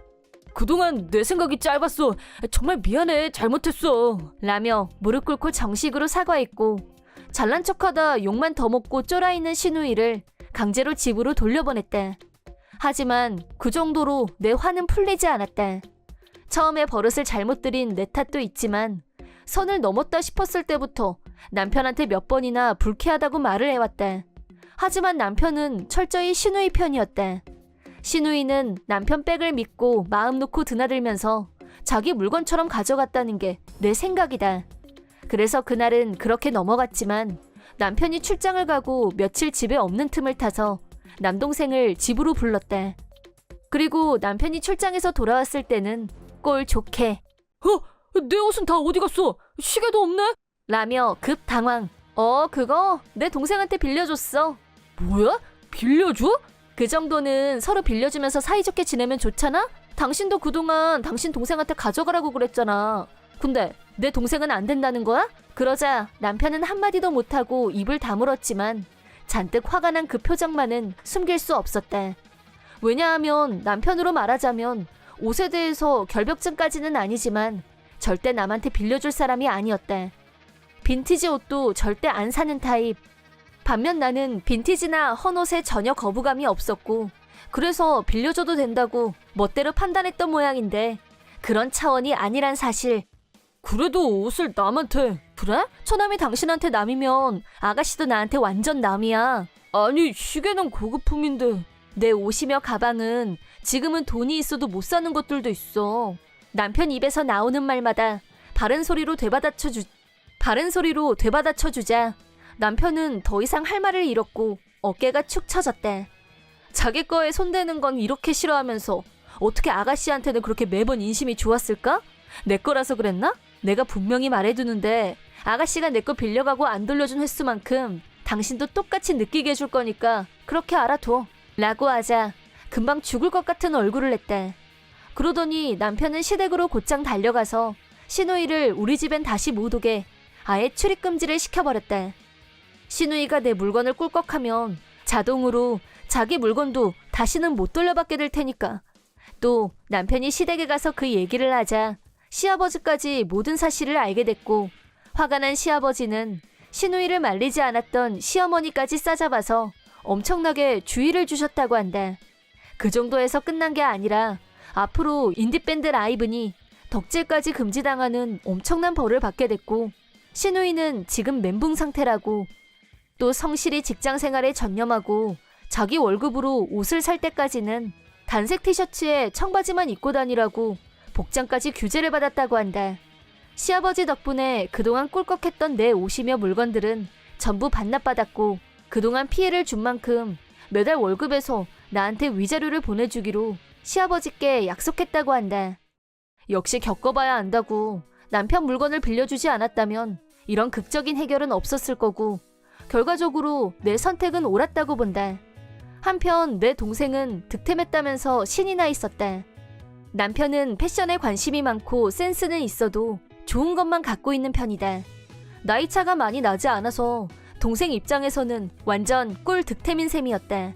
그동안 내 생각이 짧았어. 정말 미안해. 잘못했어. 라며 무릎 꿇고 정식으로 사과했고 잘난 척하다 욕만 더 먹고 쫄아있는 신우이를 강제로 집으로 돌려보냈대. 하지만 그 정도로 내 화는 풀리지 않았다. 처음에 버릇을 잘못 들인 내 탓도 있지만 선을 넘었다 싶었을 때부터 남편한테 몇 번이나 불쾌하다고 말을 해왔다. 하지만 남편은 철저히 신우이 편이었다. 신우이는 남편 백을 믿고 마음 놓고 드나들면서 자기 물건처럼 가져갔다는 게 내 생각이다. 그래서 그날은 그렇게 넘어갔지만 남편이 출장을 가고 며칠 집에 없는 틈을 타서 남동생을 집으로 불렀대. 그리고 남편이 출장에서 돌아왔을 때는 꼴 좋게 내 옷은 다 어디 갔어? 시계도 없네? 라며 급 당황. 그거 내 동생한테 빌려줬어. 뭐야? 빌려줘? 그 정도는 서로 빌려주면서 사이좋게 지내면 좋잖아? 당신도 그동안 당신 동생한테 가져가라고 그랬잖아. 근데 내 동생은 안 된다는 거야? 그러자 남편은 한마디도 못하고 입을 다물었지만 잔뜩 화가 난 그 표정만은 숨길 수 없었대. 왜냐하면 남편으로 말하자면 옷에 대해서 결벽증까지는 아니지만 절대 남한테 빌려줄 사람이 아니었대. 빈티지 옷도 절대 안 사는 타입. 반면 나는 빈티지나 헌옷에 전혀 거부감이 없었고 그래서 빌려줘도 된다고 멋대로 판단했던 모양인데 그런 차원이 아니란 사실. 그래도 옷을 남한테. 그래? 처남이 당신한테 남이면 아가씨도 나한테 완전 남이야. 아니 시계는 고급품인데. 내 옷이며 가방은 지금은 돈이 있어도 못 사는 것들도 있어. 남편 입에서 나오는 말마다 바른 소리로 되받아쳐 주자 남편은 더 이상 할 말을 잃었고 어깨가 축 처졌대. 자기 거에 손대는 건 이렇게 싫어하면서 어떻게 아가씨한테는 그렇게 매번 인심이 좋았을까? 내 거라서 그랬나? 내가 분명히 말해두는데 아가씨가 내 거 빌려가고 안 돌려준 횟수만큼 당신도 똑같이 느끼게 해줄 거니까 그렇게 알아둬. 라고 하자 금방 죽을 것 같은 얼굴을 냈대. 그러더니 남편은 시댁으로 곧장 달려가서 신우이를 우리 집엔 다시 못 오게 아예 출입금지를 시켜버렸대. 신우이가 내 물건을 꿀꺽하면 자동으로 자기 물건도 다시는 못 돌려받게 될 테니까. 또 남편이 시댁에 가서 그 얘기를 하자 시아버지까지 모든 사실을 알게 됐고 화가 난 시아버지는 신우이를 말리지 않았던 시어머니까지 싸잡아서 엄청나게 주의를 주셨다고 한다. 그 정도에서 끝난 게 아니라 앞으로 인디밴드 라이브니 덕질까지 금지당하는 엄청난 벌을 받게 됐고 신우이는 지금 멘붕 상태라고. 또 성실히 직장 생활에 전념하고 자기 월급으로 옷을 살 때까지는 단색 티셔츠에 청바지만 입고 다니라고 복장까지 규제를 받았다고 한다. 시아버지 덕분에 그동안 꿀꺽했던 내 옷이며 물건들은 전부 반납받았고 그동안 피해를 준 만큼 매달 월급에서 나한테 위자료를 보내주기로 시아버지께 약속했다고 한다. 역시 겪어봐야 안다고. 남편 물건을 빌려주지 않았다면 이런 극적인 해결은 없었을 거고 결과적으로 내 선택은 옳았다고 본다. 한편 내 동생은 득템했다면서 신이 나 있었다. 남편은 패션에 관심이 많고 센스는 있어도 좋은 것만 갖고 있는 편이다. 나이차가 많이 나지 않아서 동생 입장에서는 완전 꿀 득템인 셈이었다.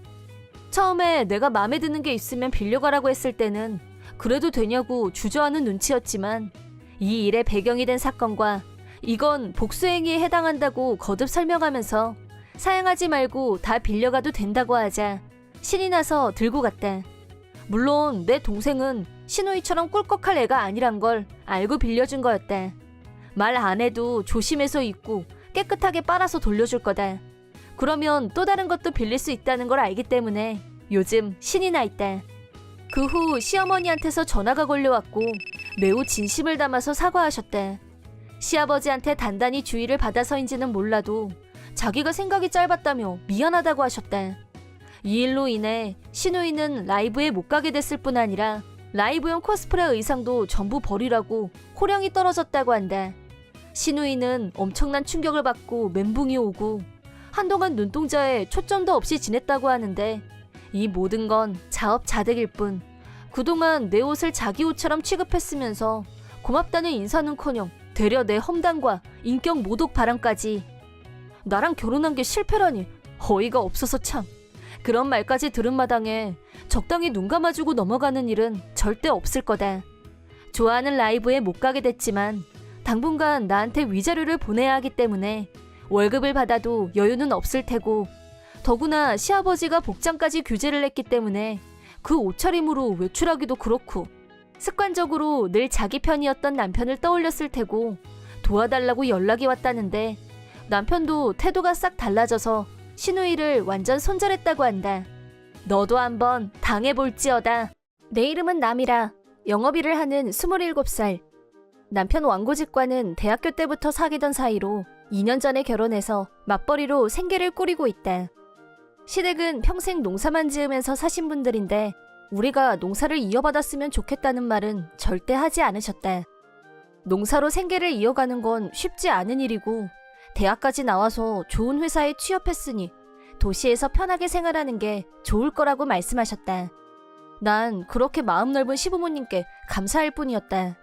처음에 내가 마음에 드는 게 있으면 빌려가라고 했을 때는 그래도 되냐고 주저하는 눈치였지만 이 일의 배경이 된 사건과 이건 복수행위에 해당한다고 거듭 설명하면서 사양하지 말고 다 빌려가도 된다고 하자 신이 나서 들고 갔대. 물론 내 동생은 신우이처럼 꿀꺽할 애가 아니란 걸 알고 빌려준 거였대. 말 안 해도 조심해서 입고 깨끗하게 빨아서 돌려줄 거다. 그러면 또 다른 것도 빌릴 수 있다는 걸 알기 때문에 요즘 신이 나 있대. 그 후 시어머니한테서 전화가 걸려왔고 매우 진심을 담아서 사과하셨대. 시아버지한테 단단히 주의를 받아서인지는 몰라도 자기가 생각이 짧았다며 미안하다고 하셨대. 이 일로 인해 신우이는 라이브에 못 가게 됐을 뿐 아니라 라이브용 코스프레 의상도 전부 버리라고 호령이 떨어졌다고 한다. 신우이는 엄청난 충격을 받고 멘붕이 오고 한동안 눈동자에 초점도 없이 지냈다고 하는데 이 모든 건 자업자득일 뿐 그동안 내 옷을 자기 옷처럼 취급했으면서 고맙다는 인사는커녕 되려 내 험담과 인격 모독 발언까지. 나랑 결혼한 게 실패라니 어이가 없어서 참. 그런 말까지 들은 마당에 적당히 눈 감아주고 넘어가는 일은 절대 없을 거다. 좋아하는 라이브에 못 가게 됐지만 당분간 나한테 위자료를 보내야 하기 때문에 월급을 받아도 여유는 없을 테고 더구나 시아버지가 복장까지 규제를 했기 때문에 그 옷차림으로 외출하기도 그렇고 습관적으로 늘 자기 편이었던 남편을 떠올렸을 테고 도와달라고 연락이 왔다는데 남편도 태도가 싹 달라져서 신우이를 완전 손절했다고 한다. 너도 한번 당해볼지어다. 내 이름은 남이라 영업일을 하는 27살. 남편 왕고집과는 대학교 때부터 사귀던 사이로 2년 전에 결혼해서 맞벌이로 생계를 꾸리고 있다. 시댁은 평생 농사만 지으면서 사신 분들인데 우리가 농사를 이어받았으면 좋겠다는 말은 절대 하지 않으셨다. 농사로 생계를 이어가는 건 쉽지 않은 일이고 대학까지 나와서 좋은 회사에 취업했으니 도시에서 편하게 생활하는 게 좋을 거라고 말씀하셨다. 난 그렇게 마음 넓은 시부모님께 감사할 뿐이었다.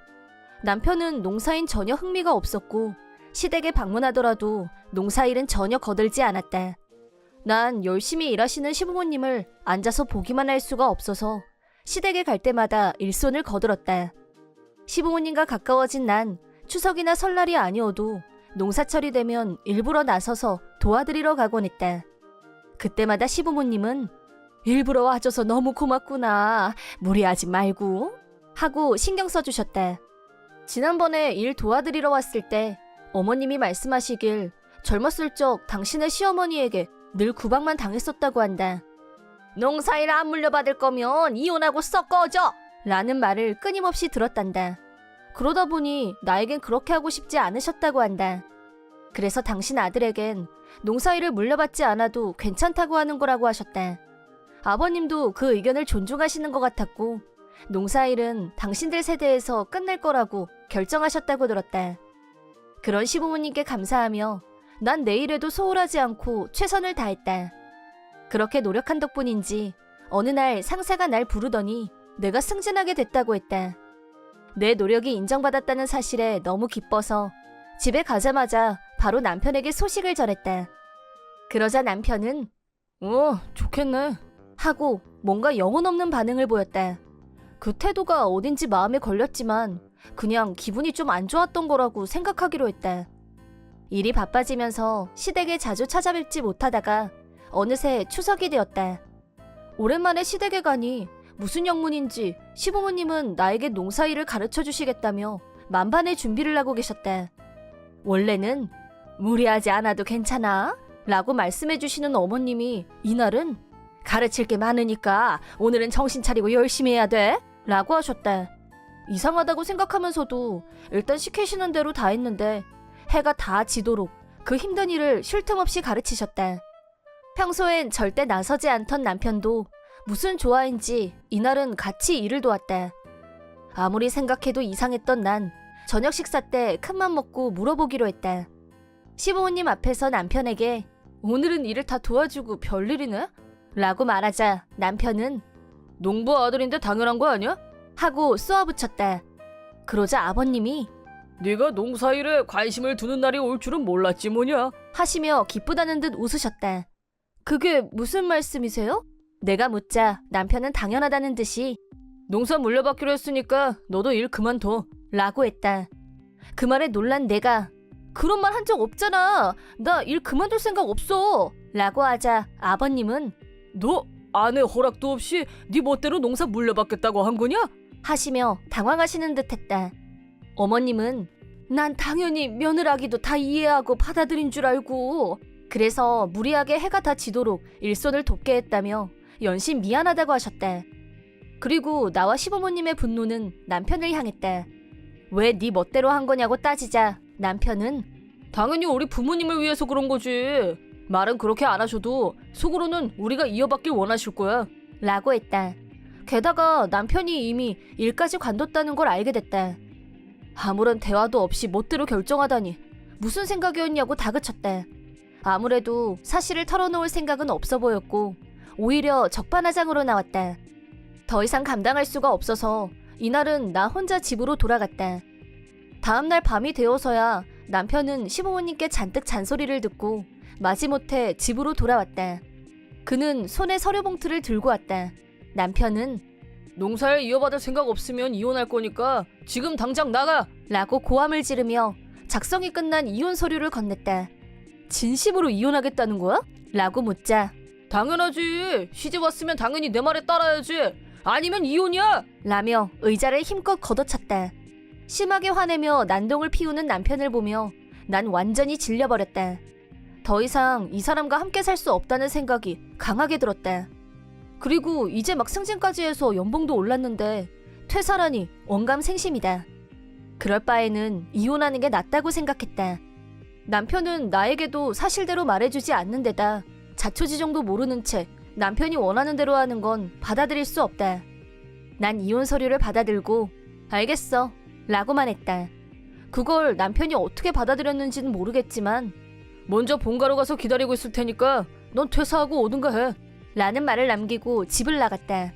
남편은 농사인 전혀 흥미가 없었고 시댁에 방문하더라도 농사일은 전혀 거들지 않았다. 난 열심히 일하시는 시부모님을 앉아서 보기만 할 수가 없어서 시댁에 갈 때마다 일손을 거들었다. 시부모님과 가까워진 난 추석이나 설날이 아니어도 농사철이 되면 일부러 나서서 도와드리러 가곤 했다. 그때마다 시부모님은 일부러 와줘서 너무 고맙구나. 무리하지 말고 하고 신경 써주셨다. 지난번에 일 도와드리러 왔을 때 어머님이 말씀하시길 젊었을 적 당신의 시어머니에게 늘 구박만 당했었다고 한다. 농사일 안 물려받을 거면 이혼하고 썩 꺼져! 라는 말을 끊임없이 들었단다. 그러다 보니 나에겐 그렇게 하고 싶지 않으셨다고 한다. 그래서 당신 아들에겐 농사일을 물려받지 않아도 괜찮다고 하는 거라고 하셨다. 아버님도 그 의견을 존중하시는 것 같았고 농사일은 당신들 세대에서 끝날 거라고 결정하셨다고 들었다. 그런 시부모님께 감사하며 난 내일에도 소홀하지 않고 최선을 다했다. 그렇게 노력한 덕분인지 어느 날 상사가 날 부르더니 내가 승진하게 됐다고 했다. 내 노력이 인정받았다는 사실에 너무 기뻐서 집에 가자마자 바로 남편에게 소식을 전했다. 그러자 남편은 좋겠네 하고 뭔가 영혼 없는 반응을 보였다. 그 태도가 어딘지 마음에 걸렸지만 그냥 기분이 좀 안 좋았던 거라고 생각하기로 했다. 일이 바빠지면서 시댁에 자주 찾아뵙지 못하다가 어느새 추석이 되었다. 오랜만에 시댁에 가니 무슨 영문인지 시부모님은 나에게 농사일을 가르쳐 주시겠다며 만반의 준비를 하고 계셨다. 원래는 무리하지 않아도 괜찮아 라고 말씀해 주시는 어머님이 이날은 가르칠 게 많으니까 오늘은 정신 차리고 열심히 해야 돼 라고 하셨다. 이상하다고 생각하면서도 일단 시키시는 대로 다 했는데 해가 다 지도록 그 힘든 일을 쉴 틈 없이 가르치셨다. 평소엔 절대 나서지 않던 남편도 무슨 조화인지 이날은 같이 일을 도왔다. 아무리 생각해도 이상했던 난 저녁 식사 때 큰맘 먹고 물어보기로 했다. 시부모님 앞에서 남편에게 오늘은 일을 다 도와주고 별일이네? 라고 말하자 남편은 농부 아들인데 당연한 거 아니야? 하고 쏘아붙였다. 그러자 아버님이 네가 농사일에 관심을 두는 날이 올 줄은 몰랐지 뭐냐 하시며 기쁘다는 듯 웃으셨다. 그게 무슨 말씀이세요? 내가 묻자 남편은 당연하다는 듯이 농사 물려받기로 했으니까 너도 일 그만둬 라고 했다. 그 말에 놀란 내가 그런 말 한 적 없잖아. 나 일 그만둘 생각 없어 라고 하자 아버님은 너 아내 허락도 없이 네 멋대로 농사 물려받겠다고 한 거냐? 하시며 당황하시는 듯했다. 어머님은 난 당연히 며느라기도 다 이해하고 받아들인 줄 알고 그래서 무리하게 해가 다 지도록 일손을 돕게 했다며 연신 미안하다고 하셨다. 그리고 나와 시부모님의 분노는 남편을 향했다. 왜 네 멋대로 한 거냐고 따지자 남편은 당연히 우리 부모님을 위해서 그런 거지. 말은 그렇게 안 하셔도 속으로는 우리가 이어받길 원하실 거야. 라고 했다. 게다가 남편이 이미 일까지 관뒀다는 걸 알게 됐다. 아무런 대화도 없이 멋대로 결정하다니 무슨 생각이었냐고 다그쳤다. 아무래도 사실을 털어놓을 생각은 없어 보였고 오히려 적반하장으로 나왔다. 더 이상 감당할 수가 없어서 이날은 나 혼자 집으로 돌아갔다. 다음날 밤이 되어서야 남편은 시부모님께 잔뜩 잔소리를 듣고 마지못해 집으로 돌아왔다. 그는 손에 서류 봉투를 들고 왔다. 남편은 농사를 이어받을 생각 없으면 이혼할 거니까 지금 당장 나가! 라고 고함을 지르며 작성이 끝난 이혼 서류를 건넸다. 진심으로 이혼하겠다는 거야? 라고 묻자 당연하지. 시집 왔으면 당연히 내 말에 따라야지. 아니면 이혼이야! 라며 의자를 힘껏 걷어찼다. 심하게 화내며 난동을 피우는 남편을 보며 난 완전히 질려버렸다. 더 이상 이 사람과 함께 살 수 없다는 생각이 강하게 들었다. 그리고 이제 막 승진까지 해서 연봉도 올랐는데 퇴사라니 언감생심이다. 그럴 바에는 이혼하는 게 낫다고 생각했다. 남편은 나에게도 사실대로 말해주지 않는 데다 자초지종도 모르는 채 남편이 원하는 대로 하는 건 받아들일 수 없다. 난 이혼 서류를 받아들고 알겠어 라고만 했다. 그걸 남편이 어떻게 받아들였는지는 모르겠지만 먼저 본가로 가서 기다리고 있을 테니까 넌 퇴사하고 오든가 해. 라는 말을 남기고 집을 나갔다.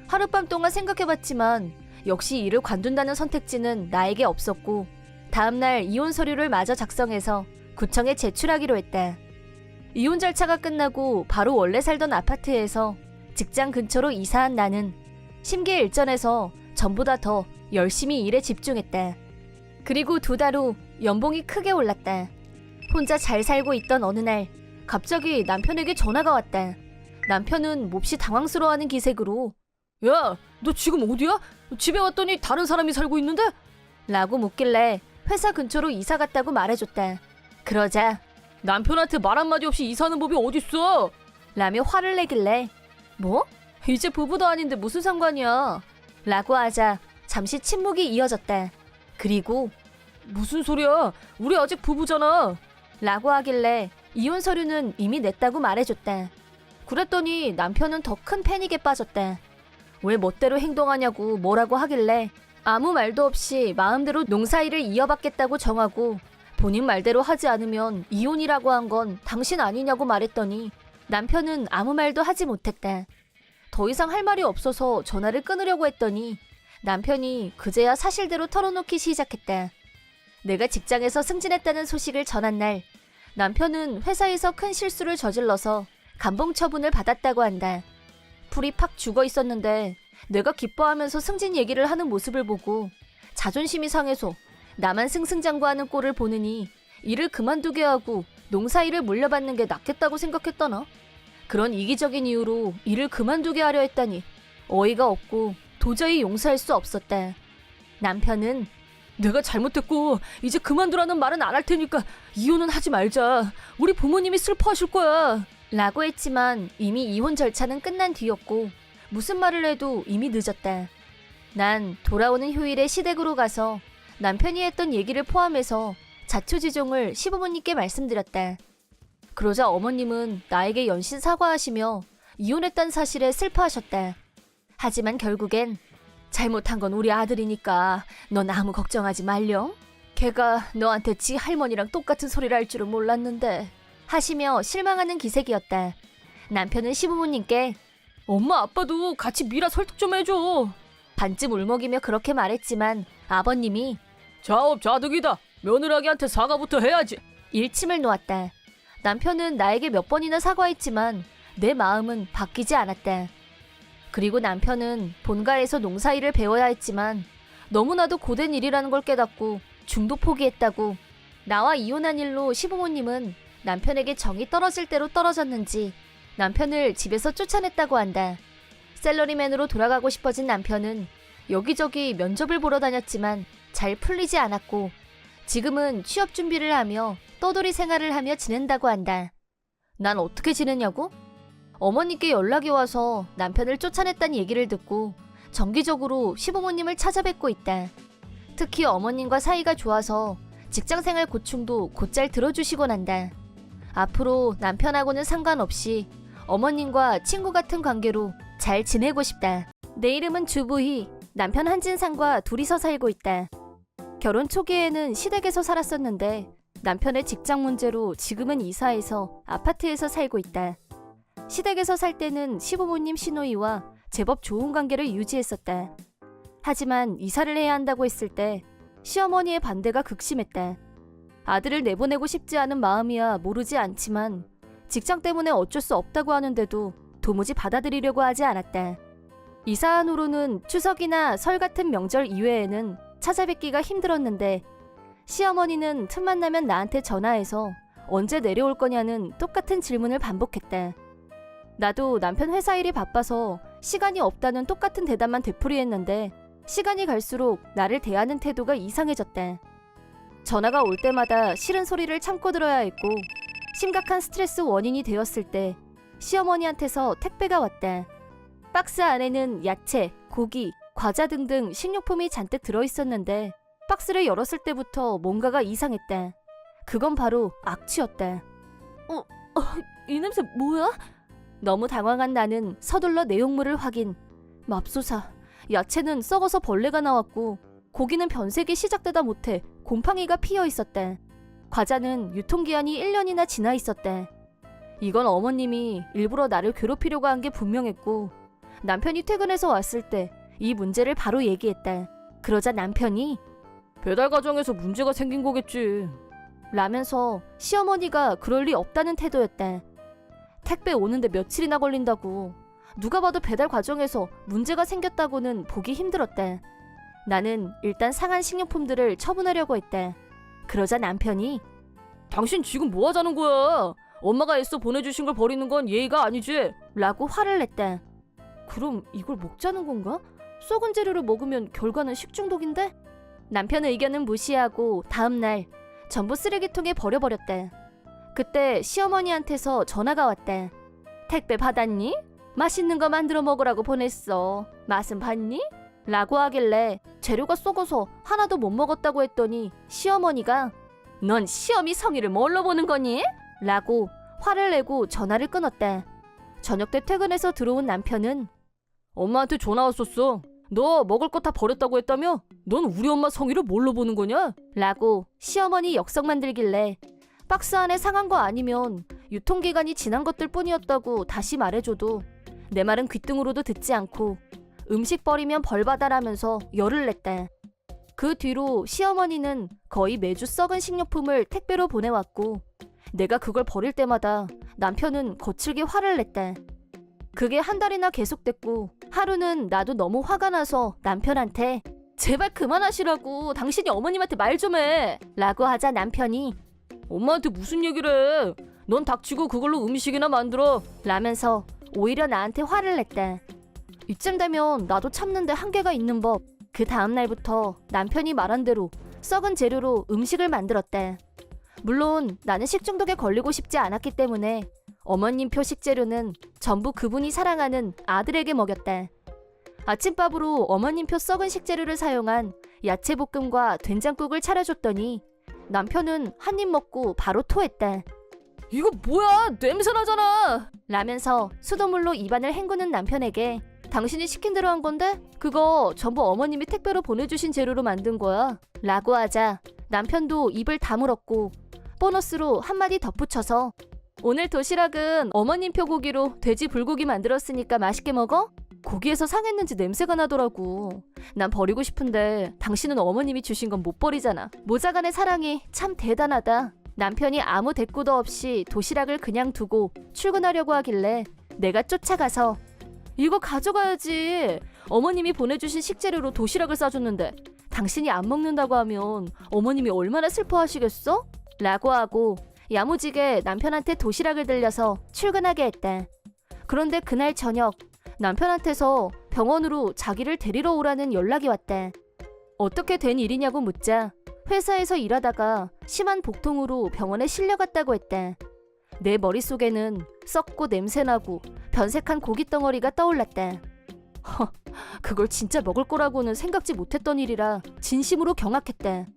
하룻밤 동안 생각해봤지만 역시 이를 관둔다는 선택지는 나에게 없었고 다음날 이혼 서류를 마저 작성해서 구청에 제출하기로 했다. 이혼 절차가 끝나고 바로 원래 살던 아파트에서 직장 근처로 이사한 나는 심기일전에서 전보다 더 열심히 일에 집중했다. 그리고 2달 후 연봉이 크게 올랐다. 혼자 잘 살고 있던 어느 날 갑자기 남편에게 전화가 왔다. 남편은 몹시 당황스러워하는 기색으로 야, 너 지금 어디야? 집에 왔더니 다른 사람이 살고 있는데? 라고 묻길래 회사 근처로 이사 갔다고 말해줬다. 그러자 남편한테 말 한마디 없이 이사하는 법이 어딨어? 라며 화를 내길래 뭐? 이제 부부도 아닌데 무슨 상관이야? 라고 하자 잠시 침묵이 이어졌다. 그리고 무슨 소리야? 우리 아직 부부잖아. 라고 하길래 이혼 서류는 이미 냈다고 말해줬다. 그랬더니 남편은 더 큰 패닉에 빠졌다. 왜 멋대로 행동하냐고 뭐라고 하길래 아무 말도 없이 마음대로 농사일을 이어받겠다고 정하고 본인 말대로 하지 않으면 이혼이라고 한 건 당신 아니냐고 말했더니 남편은 아무 말도 하지 못했다. 더 이상 할 말이 없어서 전화를 끊으려고 했더니 남편이 그제야 사실대로 털어놓기 시작했다. 내가 직장에서 승진했다는 소식을 전한 날 남편은 회사에서 큰 실수를 저질러서 감봉 처분을 받았다고 한다. 풀이 팍 죽어 있었는데 내가 기뻐하면서 승진 얘기를 하는 모습을 보고 자존심이 상해서 나만 승승장구하는 꼴을 보느니 일을 그만두게 하고 농사일을 물려받는 게 낫겠다고 생각했다나? 그런 이기적인 이유로 일을 그만두게 하려 했다니 어이가 없고 도저히 용서할 수 없었다. 남편은 내가 잘못했고 이제 그만두라는 말은 안 할 테니까 이혼은 하지 말자. 우리 부모님이 슬퍼하실 거야. 라고 했지만 이미 이혼 절차는 끝난 뒤였고 무슨 말을 해도 이미 늦었다. 난 돌아오는 휴일에 시댁으로 가서 남편이 했던 얘기를 포함해서 자초지종을 시부모님께 말씀드렸다. 그러자 어머님은 나에게 연신 사과하시며 이혼했다는 사실에 슬퍼하셨다. 하지만 결국엔 잘못한 건 우리 아들이니까 넌 아무 걱정하지 말렴. 걔가 너한테 지 할머니랑 똑같은 소리를 할 줄은 몰랐는데 하시며 실망하는 기색이었다. 남편은 시부모님께 엄마 아빠도 같이 미라 설득 좀 해줘. 반쯤 울먹이며 그렇게 말했지만 아버님이 자업자득이다. 며느라기한테 사과부터 해야지. 일침을 놓았다. 남편은 나에게 몇 번이나 사과했지만 내 마음은 바뀌지 않았다. 그리고 남편은 본가에서 농사일을 배워야 했지만 너무나도 고된 일이라는 걸 깨닫고 중도 포기했다고. 나와 이혼한 일로 시부모님은 남편에게 정이 떨어질 대로 떨어졌는지 남편을 집에서 쫓아냈다고 한다. 샐러리맨으로 돌아가고 싶어진 남편은 여기저기 면접을 보러 다녔지만 잘 풀리지 않았고 지금은 취업 준비를 하며 떠돌이 생활을 하며 지낸다고 한다. 난 어떻게 지내냐고? 어머니께 연락이 와서 남편을 쫓아냈다는 얘기를 듣고 정기적으로 시부모님을 찾아뵙고 있다. 특히 어머님과 사이가 좋아서 직장생활 고충도 곧잘 들어주시곤 한다. 앞으로 남편하고는 상관없이 어머님과 친구 같은 관계로 잘 지내고 싶다. 내 이름은 주부희, 남편 한진상과 둘이서 살고 있다. 결혼 초기에는 시댁에서 살았었는데 남편의 직장 문제로 지금은 이사해서 아파트에서 살고 있다. 시댁에서 살 때는 시부모님 시누이와 제법 좋은 관계를 유지했었다. 하지만 이사를 해야 한다고 했을 때 시어머니의 반대가 극심했다. 아들을 내보내고 싶지 않은 마음이야 모르지 않지만 직장 때문에 어쩔 수 없다고 하는데도 도무지 받아들이려고 하지 않았다. 이사한 후로는 추석이나 설 같은 명절 이외에는 찾아뵙기가 힘들었는데 시어머니는 틈만 나면 나한테 전화해서 언제 내려올 거냐는 똑같은 질문을 반복했다. 나도 남편 회사 일이 바빠서 시간이 없다는 똑같은 대답만 되풀이했는데 시간이 갈수록 나를 대하는 태도가 이상해졌다. 전화가 올 때마다 싫은 소리를 참고 들어야 했고 심각한 스트레스 원인이 되었을 때 시어머니한테서 택배가 왔다. 박스 안에는 야채, 고기, 과자 등등 식료품이 잔뜩 들어있었는데 박스를 열었을 때부터 뭔가가 이상했다. 그건 바로 악취였다. 이 냄새 뭐야? 너무 당황한 나는 서둘러 내용물을 확인. 맙소사, 야채는 썩어서 벌레가 나왔고 고기는 변색이 시작되다 못해 곰팡이가 피어 있었다. 과자는 유통기한이 1년이나 지나 있었다. 이건 어머님이 일부러 나를 괴롭히려고 한 게 분명했고 남편이 퇴근해서 왔을 때 이 문제를 바로 얘기했다. 그러자 남편이 배달 과정에서 문제가 생긴 거겠지. 라면서 시어머니가 그럴 리 없다는 태도였다. 택배 오는데 며칠이나 걸린다고. 누가 봐도 배달 과정에서 문제가 생겼다고는 보기 힘들었다. 나는 일단 상한 식료품들을 처분하려고 했다. 그러자 남편이 당신 지금 뭐 하자는 거야? 엄마가 애써 보내주신 걸 버리는 건 예의가 아니지? 라고 화를 냈다. 그럼 이걸 먹자는 건가? 썩은 재료를 먹으면 결과는 식중독인데? 남편 의견은 무시하고 다음날 전부 쓰레기통에 버려버렸다. 그때 시어머니한테서 전화가 왔다. 택배 받았니? 맛있는 거 만들어 먹으라고 보냈어. 맛은 봤니? 라고 하길래 재료가 썩어서 하나도 못 먹었다고 했더니 시어머니가 넌 시어미 성의를 뭘로 보는 거니? 라고 화를 내고 전화를 끊었다. 저녁 때 퇴근해서 들어온 남편은 엄마한테 전화 왔었어. 너 먹을 거 다 버렸다고 했다며? 넌 우리 엄마 성의를 뭘로 보는 거냐? 라고 시어머니 역성 만들길래 박스 안에 상한 거 아니면 유통기간이 지난 것들 뿐이었다고 다시 말해줘도 내 말은 귓등으로도 듣지 않고 음식 버리면 벌 받아라면서 열을 냈다. 그 뒤로 시어머니는 거의 매주 썩은 식료품을 택배로 보내왔고 내가 그걸 버릴 때마다 남편은 거칠게 화를 냈다. 그게 한 달이나 계속됐고 하루는 나도 너무 화가 나서 남편한테 제발 그만하시라고 당신이 어머님한테 말 좀 해 라고 하자 남편이 엄마한테 무슨 얘기를 해? 넌 닥치고 그걸로 음식이나 만들어 라면서 오히려 나한테 화를 냈다. 이쯤 되면 나도 참는데 한계가 있는 법. 그 다음날부터 남편이 말한 대로 썩은 재료로 음식을 만들었다. 물론 나는 식중독에 걸리고 싶지 않았기 때문에 어머님표 식재료는 전부 그분이 사랑하는 아들에게 먹였다. 아침밥으로 어머님표 썩은 식재료를 사용한 야채볶음과 된장국을 차려줬더니 남편은 한 입 먹고 바로 토했다. 이거 뭐야? 냄새 나잖아. 라면서 수돗물로 입안을 헹구는 남편에게 당신이 시킨 대로 한 건데? 그거 전부 어머님이 택배로 보내주신 재료로 만든 거야 라고 하자 남편도 입을 다물었고 보너스로 한마디 덧붙여서 오늘 도시락은 어머님표 고기로 돼지 불고기 만들었으니까 맛있게 먹어? 고기에서 상했는지 냄새가 나더라고. 난 버리고 싶은데 당신은 어머님이 주신 건 못 버리잖아. 모자간의 사랑이 참 대단하다. 남편이 아무 대꾸도 없이 도시락을 그냥 두고 출근하려고 하길래 내가 쫓아가서 이거 가져가야지. 어머님이 보내주신 식재료로 도시락을 싸줬는데 당신이 안 먹는다고 하면 어머님이 얼마나 슬퍼하시겠어? 라고 하고 야무지게 남편한테 도시락을 들려서 출근하게 했다. 그런데 그날 저녁 남편한테서 병원으로 자기를 데리러 오라는 연락이 왔대. 어떻게 된 일이냐고 묻자 회사에서 일하다가 심한 복통으로 병원에 실려갔다고 했대. 내 머릿속에는 썩고 냄새나고 변색한 고기 덩어리가 떠올랐대. 그걸 진짜 먹을 거라고는 생각지 못했던 일이라 진심으로 경악했대.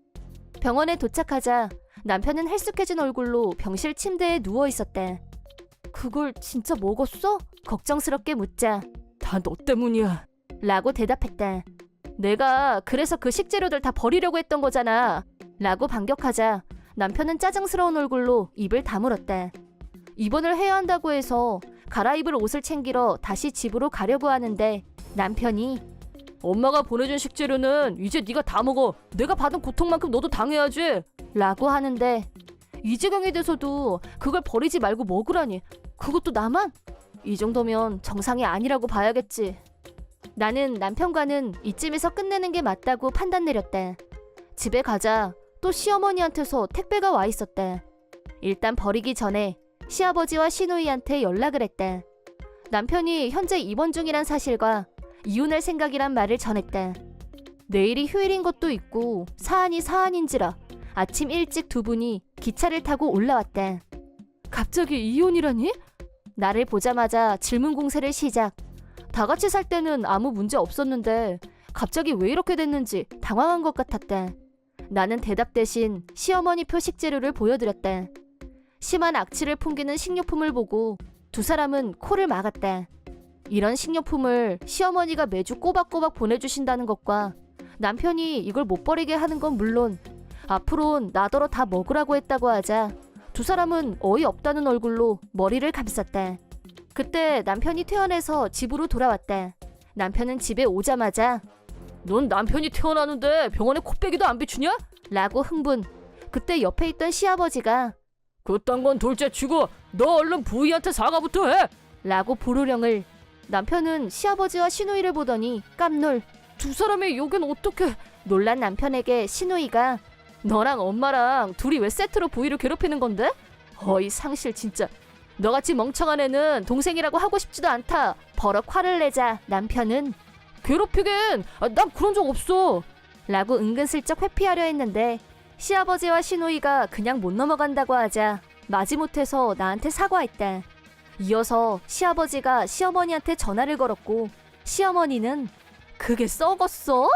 병원에 도착하자 남편은 헬쑥해진 얼굴로 병실 침대에 누워 있었대. 그걸 진짜 먹었어? 걱정스럽게 묻자 다 너 때문이야. 라고 대답했대. 내가 그래서 그 식재료들 다 버리려고 했던 거잖아 라고 반격하자 남편은 짜증스러운 얼굴로 입을 다물었대. 입원을 해야 한다고 해서 갈아입을 옷을 챙기러 다시 집으로 가려고 하는데 남편이 엄마가 보내준 식재료는 이제 네가 다 먹어. 내가 받은 고통만큼 너도 당해야지. 라고 하는데 이 지경이 돼서도 그걸 버리지 말고 먹으라니. 그것도 나만? 이 정도면 정상이 아니라고 봐야겠지. 나는 남편과는 이쯤에서 끝내는 게 맞다고 판단 내렸대. 집에 가자 또 시어머니한테서 택배가 와 있었대. 일단 버리기 전에 시아버지와 시누이한테 연락을 했대. 남편이 현재 입원 중이란 사실과 이혼할 생각이란 말을 전했대. 내일이 휴일인 것도 있고 사안이 사안인지라 아침 일찍 두 분이 기차를 타고 올라왔대. 갑자기 이혼이라니? 나를 보자마자 질문 공세를 시작. 다 같이 살 때는 아무 문제 없었는데 갑자기 왜 이렇게 됐는지 당황한 것 같았대. 나는 대답 대신 시어머니 표 식재료를 보여드렸대. 심한 악취를 풍기는 식료품을 보고 두 사람은 코를 막았대. 이런 식료품을 시어머니가 매주 꼬박꼬박 보내주신다는 것과 남편이 이걸 못 버리게 하는 건 물론 앞으론 나더러 다 먹으라고 했다고 하자 두 사람은 어이없다는 얼굴로 머리를 감쌌대. 그때 남편이 퇴원해서 집으로 돌아왔대. 남편은 집에 오자마자 넌 남편이 태어나는데 병원에 코빼기도 안 비추냐? 라고 흥분. 그때 옆에 있던 시아버지가 그딴 건 둘째치고 너 얼른 부인한테 사과부터 해. 라고 부르령을. 남편은 시아버지와 시누이를 보더니 깜놀. 두 사람의 욕은 어떻게? 놀란 남편에게 시누이가 너랑 엄마랑 둘이 왜 세트로 부인을 괴롭히는 건데? 어이 상실 진짜. 너같이 멍청한 애는 동생이라고 하고 싶지도 않다. 버럭 화를 내자 남편은 괴롭히긴 난 그런 적 없어 라고 은근슬쩍 회피하려 했는데 시아버지와 시누이가 그냥 못 넘어간다고 하자 마지못해서 나한테 사과했대. 이어서 시아버지가 시어머니한테 전화를 걸었고 시어머니는 그게 썩었어?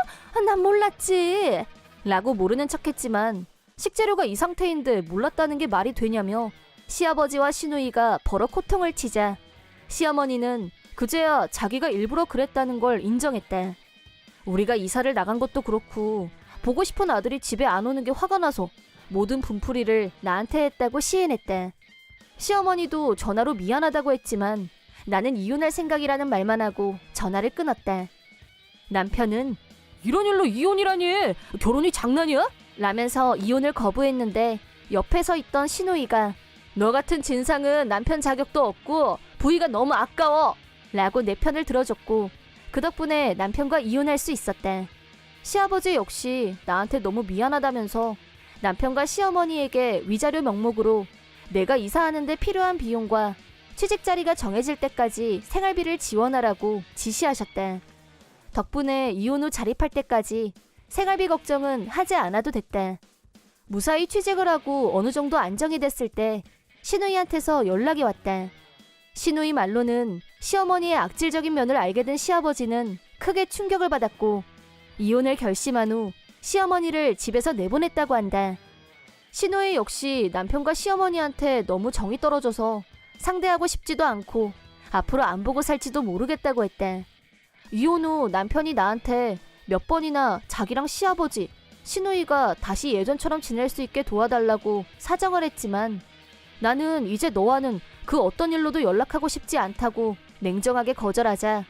난 몰랐지 라고 모르는 척했지만 식재료가 이 상태인데 몰랐다는 게 말이 되냐며 시아버지와 시누이가 버럭 호통을 치자 시어머니는 그제야 자기가 일부러 그랬다는 걸 인정했대. 우리가 이사를 나간 것도 그렇고 보고 싶은 아들이 집에 안 오는 게 화가 나서 모든 분풀이를 나한테 했다고 시인했대. 시어머니도 전화로 미안하다고 했지만 나는 이혼할 생각이라는 말만 하고 전화를 끊었대. 남편은 이런 일로 이혼이라니 결혼이 장난이야? 라면서 이혼을 거부했는데 옆에 서 있던 시누이가 너 같은 진상은 남편 자격도 없고 부위가 너무 아까워 라고 내 편을 들어줬고 그 덕분에 남편과 이혼할 수 있었대. 시아버지 역시 나한테 너무 미안하다면서 남편과 시어머니에게 위자료 명목으로 내가 이사하는데 필요한 비용과 취직 자리가 정해질 때까지 생활비를 지원하라고 지시하셨대. 덕분에 이혼 후 자립할 때까지 생활비 걱정은 하지 않아도 됐대. 무사히 취직을 하고 어느 정도 안정이 됐을 때 시누이한테서 연락이 왔대. 시누이 말로는 시어머니의 악질적인 면을 알게 된 시아버지는 크게 충격을 받았고 이혼을 결심한 후 시어머니를 집에서 내보냈다고 한다. 시누이 역시 남편과 시어머니한테 너무 정이 떨어져서 상대하고 싶지도 않고 앞으로 안 보고 살지도 모르겠다고 했대. 이혼 후 남편이 나한테 몇 번이나 자기랑 시아버지, 시누이가 다시 예전처럼 지낼 수 있게 도와달라고 사정을 했지만 나는 이제 너와는 그 어떤 일로도 연락하고 싶지 않다고 냉정하게 거절하자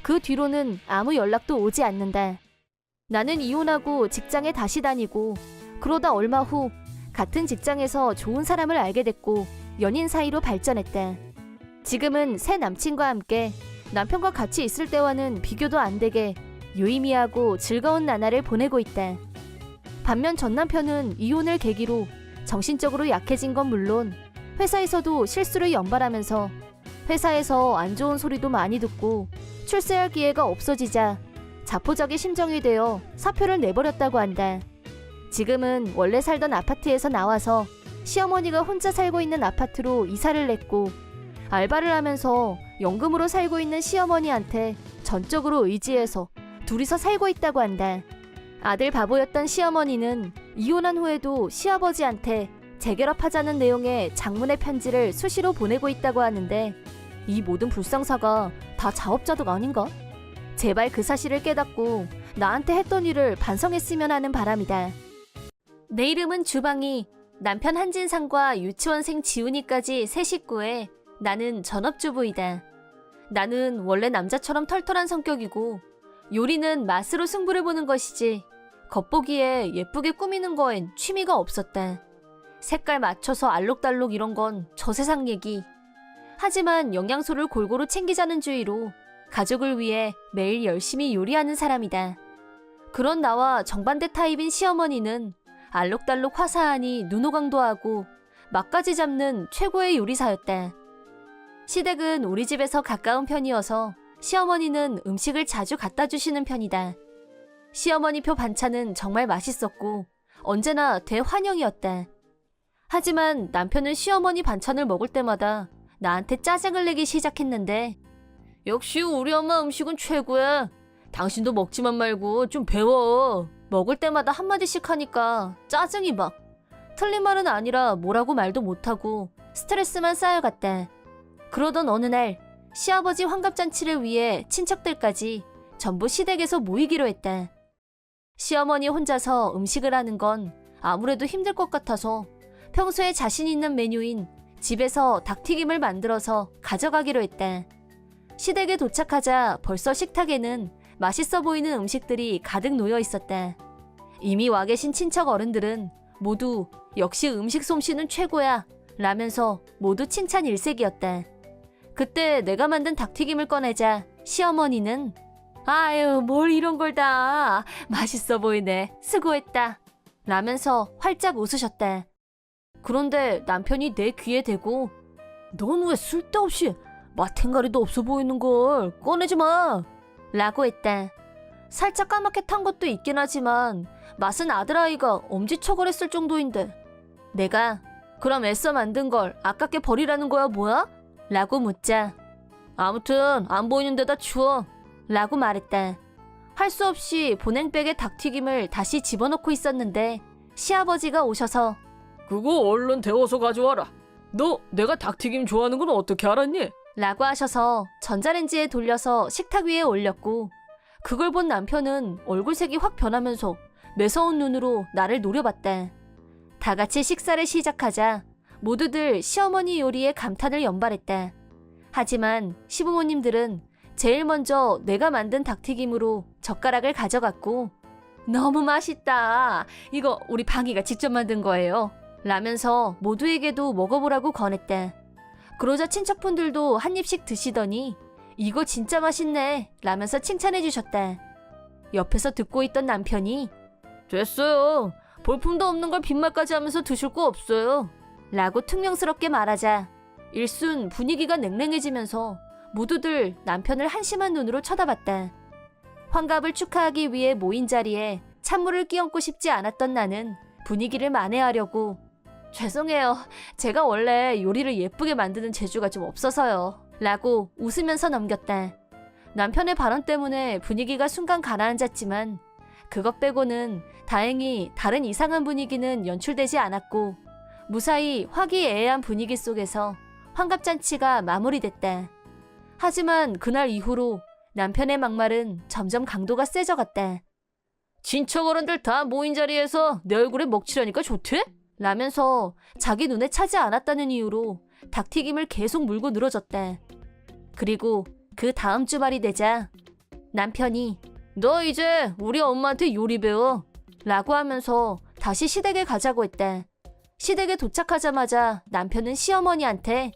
그 뒤로는 아무 연락도 오지 않는다. 나는 이혼하고 직장에 다시 다니고 그러다 얼마 후 같은 직장에서 좋은 사람을 알게 됐고 연인 사이로 발전했다. 지금은 새 남친과 함께 남편과 같이 있을 때와는 비교도 안 되게 유의미하고 즐거운 나날을 보내고 있다. 반면 전 남편은 이혼을 계기로 정신적으로 약해진 건 물론 회사에서도 실수를 연발하면서 회사에서 안 좋은 소리도 많이 듣고 출세할 기회가 없어지자 자포자기 심정이 되어 사표를 내버렸다고 한다. 지금은 원래 살던 아파트에서 나와서 시어머니가 혼자 살고 있는 아파트로 이사를 냈고 알바를 하면서 연금으로 살고 있는 시어머니한테 전적으로 의지해서 둘이서 살고 있다고 한다. 아들 바보였던 시어머니는 이혼한 후에도 시아버지한테 재결합하자는 내용의 장문의 편지를 수시로 보내고 있다고 하는데 이 모든 불상사가 다 자업자득 아닌가? 제발 그 사실을 깨닫고 나한테 했던 일을 반성했으면 하는 바람이다. 내 이름은 주방이, 남편 한진상과 유치원생 지훈이까지 세 식구에 나는 전업주부이다. 나는 원래 남자처럼 털털한 성격이고 요리는 맛으로 승부를 보는 것이지 겉보기에 예쁘게 꾸미는 거엔 취미가 없었다. 색깔 맞춰서 알록달록 이런 건 저세상 얘기. 하지만 영양소를 골고루 챙기자는 주의로 가족을 위해 매일 열심히 요리하는 사람이다. 그런 나와 정반대 타입인 시어머니는 알록달록 화사하니 눈호강도 하고 막까지 잡는 최고의 요리사였다. 시댁은 우리 집에서 가까운 편이어서 시어머니는 음식을 자주 갖다 주시는 편이다. 시어머니표 반찬은 정말 맛있었고 언제나 대환영이었다. 하지만 남편은 시어머니 반찬을 먹을 때마다 나한테 짜증을 내기 시작했는데 역시 우리 엄마 음식은 최고야. 당신도 먹지만 말고 좀 배워. 먹을 때마다 한마디씩 하니까 짜증이 막. 틀린 말은 아니라 뭐라고 말도 못하고 스트레스만 쌓여갔다. 그러던 어느 날 시아버지 환갑잔치를 위해 친척들까지 전부 시댁에서 모이기로 했다. 시어머니 혼자서 음식을 하는 건 아무래도 힘들 것 같아서 평소에 자신 있는 메뉴인 집에서 닭튀김을 만들어서 가져가기로 했다. 시댁에 도착하자 벌써 식탁에는 맛있어 보이는 음식들이 가득 놓여 있었다. 이미 와 계신 친척 어른들은 모두 역시 음식 솜씨는 최고야 라면서 모두 칭찬 일색이었다. 그때 내가 만든 닭튀김을 꺼내자 시어머니는 아유 뭘 이런 걸 다 맛있어 보이네 수고했다 라면서 활짝 웃으셨다. 그런데 남편이 내 귀에 대고 넌 왜 쓸데없이 마탱가리도 없어 보이는 걸 꺼내지 마 라고 했다. 살짝 까맣게 탄 것도 있긴 하지만 맛은 아들아이가 엄지척을 정도인데 내가 그럼 애써 만든 걸 아깝게 버리라는 거야 뭐야? 라고 묻자 아무튼 안 보이는 데다 치워 라고 말했다. 할 수 없이 보냉백에 닭튀김을 다시 집어넣고 있었는데 시아버지가 오셔서 그거 얼른 데워서 가져와라. 너 내가 닭튀김 좋아하는 건 어떻게 알았니? 라고 하셔서 전자레인지에 돌려서 식탁 위에 올렸고 그걸 본 남편은 얼굴색이 확 변하면서 매서운 눈으로 나를 노려봤다. 다 같이 식사를 시작하자 모두들 시어머니 요리에 감탄을 연발했다. 하지만 시부모님들은 제일 먼저 내가 만든 닭튀김으로 젓가락을 가져갔고 너무 맛있다. 이거 우리 방이가 직접 만든 거예요. 라면서 모두에게도 먹어보라고 권했다. 그러자 친척분들도 한 입씩 드시더니 이거 진짜 맛있네 라면서 칭찬해 주셨다. 옆에서 듣고 있던 남편이 됐어요. 볼품도 없는 걸 빈말까지 하면서 드실 거 없어요. 라고 퉁명스럽게 말하자 일순 분위기가 냉랭해지면서 모두들 남편을 한심한 눈으로 쳐다봤다. 환갑을 축하하기 위해 모인 자리에 찬물을 끼얹고 싶지 않았던 나는 분위기를 만회하려고 죄송해요. 제가 원래 요리를 예쁘게 만드는 재주가 좀 없어서요. 라고 웃으면서 넘겼다. 남편의 발언 때문에 분위기가 순간 가라앉았지만 그것 빼고는 다행히 다른 이상한 분위기는 연출되지 않았고 무사히 화기애애한 분위기 속에서 환갑잔치가 마무리됐다. 하지만 그날 이후로 남편의 막말은 점점 강도가 세져갔다. 친척 어른들 다 모인 자리에서 내 얼굴에 먹칠하니까 좋대? 라면서 자기 눈에 차지 않았다는 이유로 닭튀김을 계속 물고 늘어졌다. 그리고 그 다음 주말이 되자 남편이 너 이제 우리 엄마한테 요리 배워 라고 하면서 다시 시댁에 가자고 했다. 시댁에 도착하자마자 남편은 시어머니한테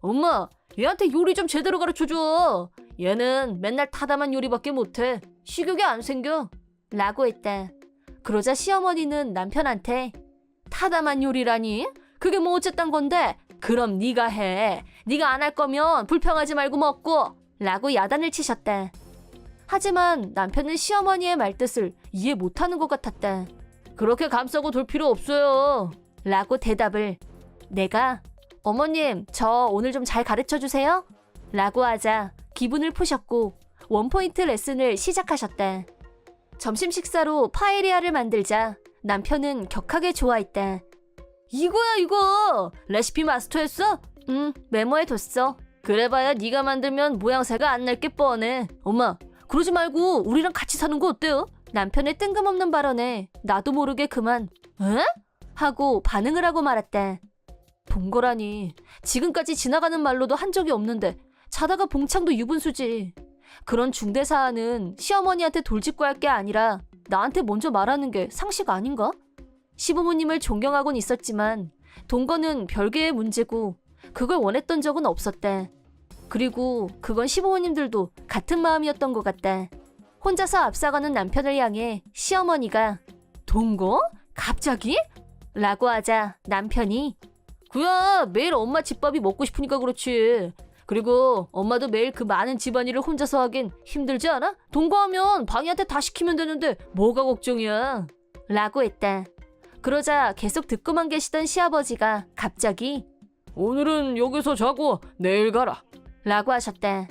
엄마 얘한테 요리 좀 제대로 가르쳐줘. 얘는 맨날 타다만 요리밖에 못해. 식욕이 안 생겨 라고 했다. 그러자 시어머니는 남편한테 타다만 요리라니? 그게 뭐 어쨌단 건데? 그럼 네가 해. 네가 안 할 거면 불평하지 말고 먹고. 라고 야단을 치셨다. 하지만 남편은 시어머니의 말뜻을 이해 못하는 것 같았다. 그렇게 감싸고 돌 필요 없어요. 라고 대답을. 내가 어머님 저 오늘 좀 잘 가르쳐주세요. 라고 하자 기분을 푸셨고 원포인트 레슨을 시작하셨다. 점심 식사로 파에리아를 만들자 남편은 격하게 좋아했다. 이거야 이거! 레시피 마스터했어? 응, 메모해뒀어. 그래봐야 네가 만들면 모양새가 안 날 게 뻔해. 엄마, 그러지 말고 우리랑 같이 사는 거 어때요? 남편의 뜬금없는 발언에 나도 모르게 그만 에? 하고 반응을 하고 말았다. 동거라니. 지금까지 지나가는 말로도 한 적이 없는데 자다가 봉창도 유분수지. 그런 중대 사안은 시어머니한테 돌직구 할 게 아니라 나한테 먼저 말하는 게 상식 아닌가? 시부모님을 존경하곤 있었지만 동거는 별개의 문제고 그걸 원했던 적은 없었다. 그리고 그건 시부모님들도 같은 마음이었던 것 같다. 혼자서 앞서가는 남편을 향해 시어머니가 동거? 갑자기? 라고 하자 남편이 그야 매일 엄마 집밥이 먹고 싶으니까 그렇지. 그리고 엄마도 매일 그 많은 집안일을 혼자서 하긴 힘들지 않아? 동거하면 방이한테 다 시키면 되는데 뭐가 걱정이야? 라고 했다. 그러자 계속 듣고만 계시던 시아버지가 갑자기 오늘은 여기서 자고 내일 가라 라고 하셨다.